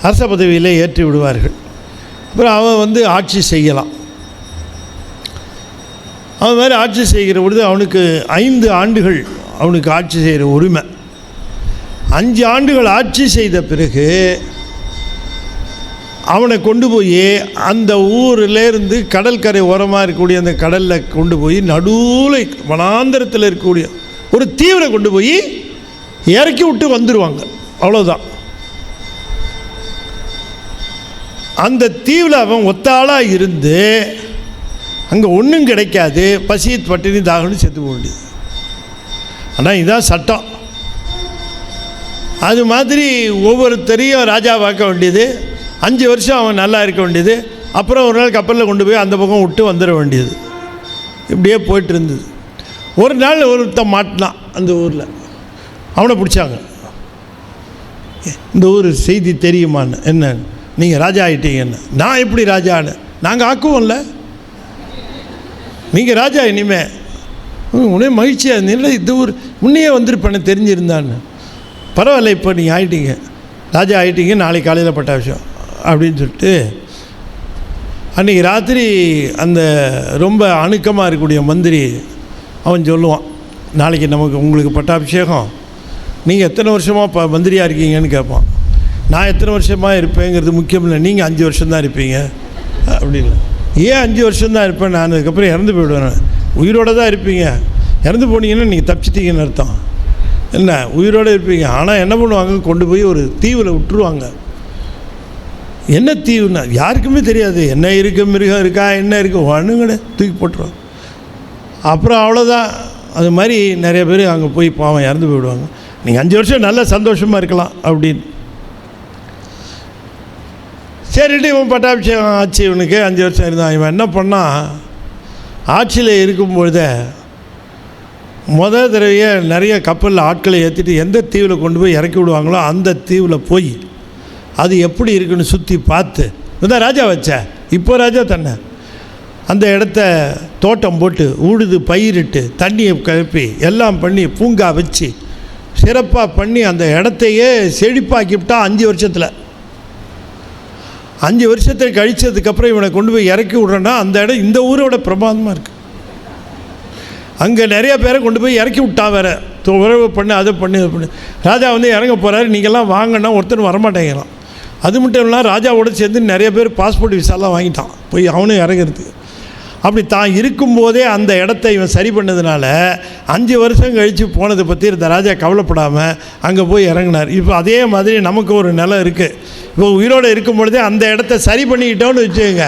அரச பதவியில் ஏற்றி விடுவார்கள். அப்புறம் அவன் ஆட்சி செய்யலாம். அவன் மாதிரி ஆட்சி செய்கிற பொழுது அவனுக்கு 5 ஆண்டுகள் அவனுக்கு ஆட்சி செய்கிற உரிமை. 5 ஆண்டுகள் ஆட்சி செய்த பிறகு அவனை கொண்டு போய் அந்த ஊரிலேருந்து கடற்கரை ஓரமாக இருக்கக்கூடிய அந்த கடலில் கொண்டு போய் நடுவில் வனாந்தரத்தில் இருக்கக்கூடிய ஒரு தீவில் கொண்டு போய் இறக்கி விட்டு வந்துடுவாங்க. அவ்வளோதான். அந்த தீவில் அவன் ஒத்தாளாக இருந்து அங்கே ஒன்றும் கிடைக்காது, பசி பட்டினி தாகம்னு செத்து போக வேண்டியது. ஆனால் இதுதான் சட்டம். அது மாதிரி ஒவ்வொருத்தரையும் ராஜாவாக்க வேண்டியது. 5 வருஷம் அவன் நல்லா இருக்க வேண்டியது. அப்புறம் ஒரு நாள் கப்பலில் கொண்டு போய் அந்த பக்கம் விட்டு வந்துட வேண்டியது. இப்படியே போய்ட்டு இருந்தது. ஒரு நாள் ஒருத்தன் மாட்டினான் அந்த ஊரில். அவனை பிடிச்சாங்க. இந்த ஊர் செய்தி தெரியுமான்னு. என்ன, நீங்கள் ராஜா ஆகிட்டீங்கன்னு. நான் எப்படி ராஜான்னு? நாங்கள் ஆக்குவோம்ல, நீங்கள் ராஜா இனிமே. உடனே மகிழ்ச்சியாக இருந்தீங்களா? இந்த ஊர் முன்னையே வந்திருப்பேன்னு தெரிஞ்சிருந்தான்னு. பரவாயில்ல, இப்போ நீங்கள் ஆகிட்டீங்க, ராஜா ஆகிட்டீங்க, நாளைக்கு காலையில் பட்டாபிஷேகம் அப்படின்னு சொல்லிட்டு அன்றைக்கி ராத்திரி அந்த ரொம்ப அணுக்கமாக இருக்கக்கூடிய மந்திரி அவன் சொல்லுவான், நாளைக்கு உங்களுக்கு பட்டாபிஷேகம், நீங்கள் எத்தனை வருஷமாக மந்திரியாக இருக்கீங்கன்னு கேட்பான். நான் எத்தனை வருஷமாக இருப்பேங்கிறது முக்கியம் இல்லை, நீங்கள் 5 வருஷம்தான் இருப்பீங்க அப்படின்னு. ஏன் 5 வருஷம்தான் இருப்பேன் நான், அதுக்கப்புறம் இறந்து போயிடுவேன். உயிரோடு தான் இருப்பீங்க, இறந்து போனீங்கன்னா நீங்கள் தப்பிச்சிட்டீங்கன்னு அர்த்தம். என்ன, உயிரோடு இருப்பீங்க. ஆனால் என்ன பண்ணுவாங்க, கொண்டு போய் ஒரு தீவில் விட்டுருவாங்க. என்ன தீவுன்னா யாருக்குமே தெரியாது. என்ன இருக்குது, மிருகம் இருக்கா, என்ன இருக்குது, ஒன்றுங்கட தூக்கி போட்டுருவாங்க. அப்புறம் அவ்வளோதான். அது மாதிரி நிறைய பேர் அங்கே போய் பாவம் இறந்து போயிடுவாங்க. நீங்கள் 5 வருஷம் நல்ல சந்தோஷமாக இருக்கலாம் அப்படின்னு. சரிட்டு இவன் பட்டாபிஷேகம் ஆச்சு. இவனுக்கு 5 வருஷம் இருந்தான். இவன் என்ன பண்ணான், ஆட்சியில் இருக்கும்பொழுதே முதல் தடவையே நிறைய கப்பலில் ஆட்களை ஏற்றிட்டு எந்த தீவில் கொண்டு போய் இறக்கி விடுவாங்களோ அந்த தீவில் போய் அது எப்படி இருக்குன்னு சுற்றி பார்த்து, இதான் ராஜா வச்ச, இப்போ ராஜா தன்னை அந்த இடத்த தோட்டம் போட்டு உழுது பயிரிட்டு தண்ணியை கிளப்பி எல்லாம் பண்ணி பூங்கா வச்சு சிறப்பாக பண்ணி அந்த இடத்தையே செழிப்பாக்கிவிட்டா 5 வருஷத்தில். 5 வருஷத்தை கழித்ததுக்கப்புறம் இவனை கொண்டு போய் இறக்கி விட்றேன்னா அந்த இடம் இந்த ஊரோட பிரமாதமாக இருக்குது. அங்கே நிறைய பேரை கொண்டு போய் இறக்கி விட்டான். வேறு உறவு பண்ணு, அதை பண்ணு, அதை பண்ணு. ராஜா இறங்க போகிறாரு, நீங்கள்லாம் வாங்கினா ஒருத்தர் வரமாட்டேங்கிறான். அது மட்டும் இல்லாமல் ராஜாவோடு சேர்ந்து நிறைய பேர் பாஸ்போர்ட் விசாலாம் வாங்கிட்டான் போய் அவனும் இறங்கிறதுக்கு. அப்படி தான் இருக்கும்போதே அந்த இடத்த இவன் சரி பண்ணதுனால 5 வருஷம் கழித்து போனதை பற்றி இந்த ராஜா கவலைப்படாமல் அங்கே போய் இறங்கினார். இப்போ அதே மாதிரி நமக்கு ஒரு நிலம் இருக்குது. இப்போ உயிரோடு இருக்கும் பொழுதே அந்த இடத்த சரி பண்ணிக்கிட்டோன்னு வச்சுக்கோங்க,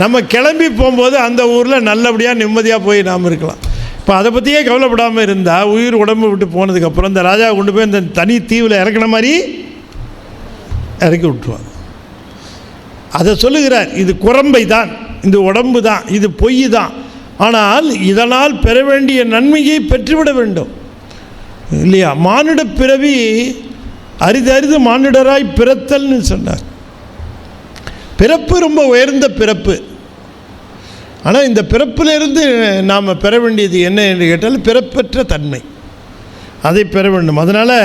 நம்ம கிளம்பி போகும்போது அந்த ஊரில் நல்லபடியாக நிம்மதியாக போய் நாம் இருக்கலாம். இப்போ அதை பற்றியே கவலைப்படாமல் இருந்தால் உயிர் உடம்பு விட்டு போனதுக்கப்புறம் இந்த ராஜா கொண்டு போய் இந்த தனி தீவில் இறக்கின மாதிரி இறக்கி விட்டுருவாங்க. அதை சொல்லுகிறார், இது குரம்பை தான், இந்த உடம்பு தான், இது பொய் தான். ஆனால் இதனால் பெற வேண்டிய நன்மையை பெற்றுவிட வேண்டும் இல்லையா? மானிட பிறவி அரிது மானிடராய் பிறத்தல்னு சொன்னார். பிறப்பு ரொம்ப உயர்ந்த பிறப்பு. ஆனால் இந்த பிறப்பிலிருந்து நாம் பெற வேண்டியது என்ன என்று கேட்டால் பிறப்பற்ற தன்மை, அதை பெற வேண்டும். அதனால்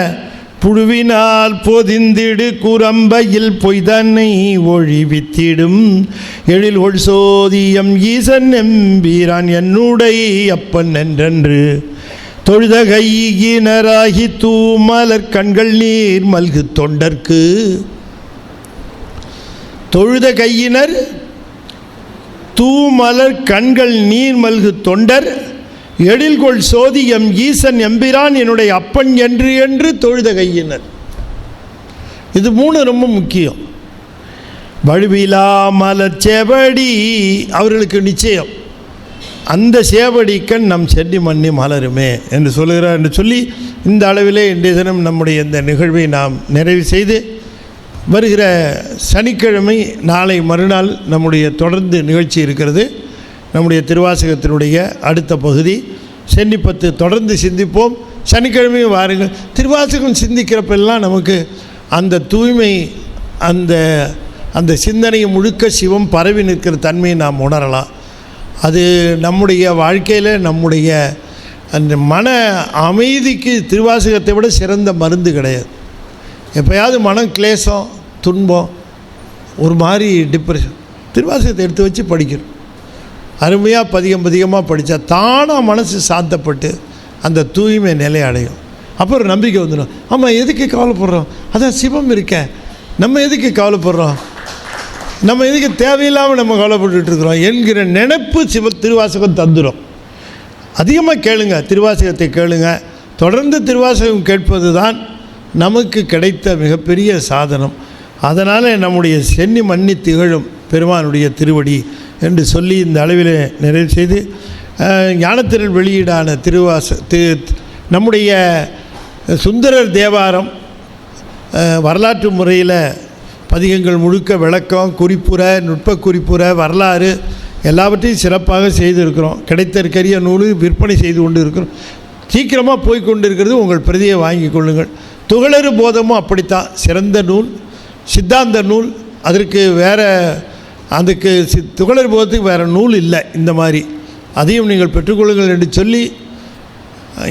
புழுவினால் பொதிந்திடு குரம்பையில் பொய்தன்னை ஒழிவித்திடும் எழில் ஒள் சோதியம் ஈசன் எம்பீரான் என்னுடைய அப்பன் என்றென்று தொழுத கையினராகி தூமலர் கண்கள் நீர் மல்கு தொண்டர்க்கு தொழுத கையினர் தூமலர் கண்கள் நீர் மல்கு தொண்டர் எழில்கொள் சோதி எம் ஈசன் எம்பிரான் என்னுடைய அப்பன் என்று தொழுத கையினர். இது 3 ரொம்ப முக்கியம். வழுவிலா மலர் செவடி அவர்களுக்கு நிச்சயம் அந்த சேவடிக்கண் நம் செடி மண்ணி மலருமே என்று சொல்லுகிறார் என்று சொல்லி இந்த அளவிலே இன்றைய தினம் நம்முடைய இந்த நிகழ்வை நாம் நிறைவு செய்து வருகிற சனிக்கிழமை நாளை மறுநாள் நம்முடைய தொடர்ந்து நிகழ்ச்சி இருக்கிறது. நம்முடைய திருவாசகத்தினுடைய அடுத்த பகுதி சென்னிப்பத்து தொடர்ந்து சிந்திப்போம். சனிக்கிழமையும் வாருங்கள். திருவாசகம் சிந்திக்கிறப்பெல்லாம் நமக்கு அந்த தூய்மை அந்த சிந்தனை முழுக்க சிவம் பரவி நிற்கிற தன்மையை நாம் உணரலாம். அது நம்முடைய வாழ்க்கையில் நம்முடைய அந்த மன அமைதிக்கு திருவாசகத்தை விட சிறந்த மருந்து கிடையாது. எப்போயாவது மனம் கிளேசம் துன்பம் ஒரு மாதிரி டிப்ரெஷன் திருவாசகத்தை எடுத்து வச்சு படிக்கணும். அருமையாக பதிகமாக படித்தா தானாக மனசு சாந்தப்பட்டு அந்த தூய்மை நிலை அடையும். அப்புறம் நம்பிக்கை வந்துடும். ஆமாம், எதுக்கு கவலைப்படுறோம்? அதான் சிவம் இருக்கேன், நம்ம எதுக்கு கவலைப்படுறோம், நம்ம எதுக்கு தேவையில்லாமல் நம்ம கவலைப்பட்டுருக்குறோம் என்கிற நினைப்பு திருவாசகம் தந்துடும். அதிகமாக கேளுங்க, திருவாசகத்தை கேளுங்க. தொடர்ந்து திருவாசகம் கேட்பது தான் நமக்கு கிடைத்த மிகப்பெரிய சாதனம். அதனால் நம்முடைய சென்னி மன்னி திகழும் பெருமானுடைய திருவடி என்று சொல்லி இந்த அளவில் நிறைவு செய்து ஞானத்திரள் வெளியீடான நம்முடைய சுந்தரர் தேவாரம் வரலாற்று முறையில் பதிகங்கள் முழுக்க விளக்கம் குறிப்புற நுட்ப குறிப்புற வரலாறு எல்லாவற்றையும் சிறப்பாக செய்திருக்கிறோம். கிடைத்திருக்கிற நூல் விற்பனை செய்து கொண்டு இருக்கிறோம். சீக்கிரமாக போய் கொண்டு இருக்கிறது. உங்கள் பிரதியை வாங்கி கொள்ளுங்கள். துகளறு போதமும் அப்படித்தான் சிறந்த நூல், சித்தாந்த நூல். அதுக்கு துகளறு போதத்துக்கு வேறு நூல் இல்லை. இந்த மாதிரி அதையும் நீங்கள் பெற்றுக்கொள்ளுங்கள் என்று சொல்லி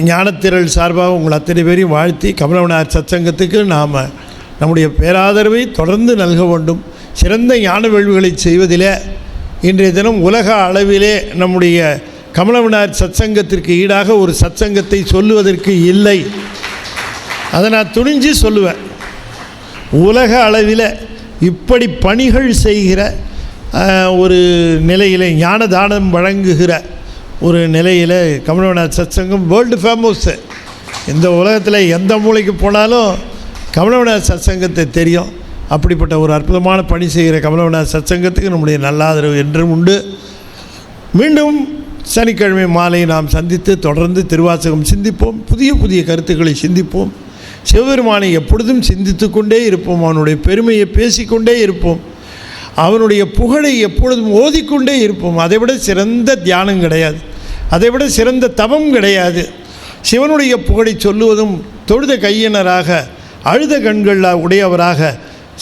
ஞானத்திரள் சார்பாக உங்கள் அத்தனை பேரையும் வாழ்த்தி கமலவனார் சத்சங்கத்துக்கு நாம் நம்முடைய பேராதரவை தொடர்ந்து நல்க வேண்டும். சிறந்த ஞான வேள்விகளை செய்வதிலே இன்றைய தினம் உலக அளவிலே நம்முடைய கமலவனார் சத்சங்கத்திற்கு ஈடாக ஒரு சத்சங்கத்தை சொல்லுவதற்கு இல்லை. அதை நான் துணிஞ்சு சொல்லுவேன். உலக அளவில் இப்படி பணிகள் செய்கிற ஒரு நிலையில் ஞான தானம் வழங்குகிற ஒரு நிலையில் கமலவனார் சத்சங்கம் வேர்ல்டு ஃபேமஸ். இந்த உலகத்தில் எந்த மூலைக்கு போனாலும் கமலவனார் சத்சங்கத்தை தெரியும். அப்படிப்பட்ட ஒரு அற்புதமான பணி செய்கிற கமலவனார் சத்சங்கத்துக்கு நம்முடைய நல்ல ஆதரவு என்றும் உண்டு. மீண்டும் சனிக்கிழமை மாலை நாம் சந்தித்து தொடர்ந்து திருவாசகம் சிந்திப்போம். புதிய புதிய கருத்துக்களை சிந்திப்போம். சிவபெருமானை எப்பொழுதும் சிந்தித்து கொண்டே இருப்போம். அவனுடைய பெருமையை பேசிக்கொண்டே இருப்போம். அவனுடைய புகழை எப்பொழுதும் ஓதிக்கொண்டே இருப்போம். அதைவிட சிறந்த தியானம் கிடையாது, அதைவிட சிறந்த தவம் கிடையாது. சிவனுடைய புகழை சொல்லுவதும் தொழுத கையினராக அழுத கண்கள் உடையவராக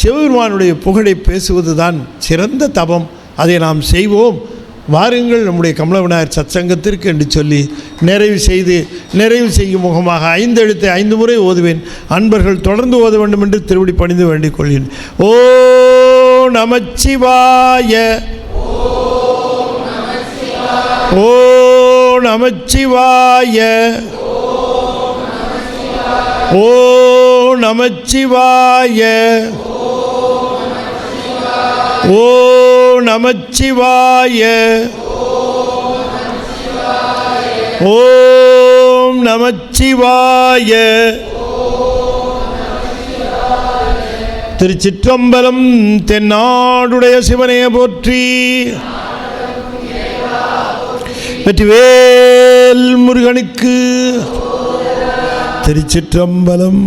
சிவபெருமானுடைய புகழை பேசுவது தான் சிறந்த தவம். அதை நாம் செய்வோம். வாருங்கள் நம்முடைய கமலவிநாயகர் சத்சங்கத்திற்கு என்று சொல்லி நிறைவு செய்யும் முகமாக 5 எழுத்தை 5 முறை ஓதுவேன். அன்பர்கள் தொடர்ந்து ஓத வேண்டும் என்று திருவடி பணிந்து வேண்டிக் கொள்கிறேன். ஓ நமச்சிவாய, ஓ நமச்சிவாய, ஓ நமச்சிவாய, ஓ நமச்சிவாய, ஓம் நமச்சிவாய. திருச்சிற்றம்பலம். தென்னாடுடைய சிவனே போற்றி. வெற்றிவேல் முருகனுக்கு. திருச்சிற்றம்பலம்.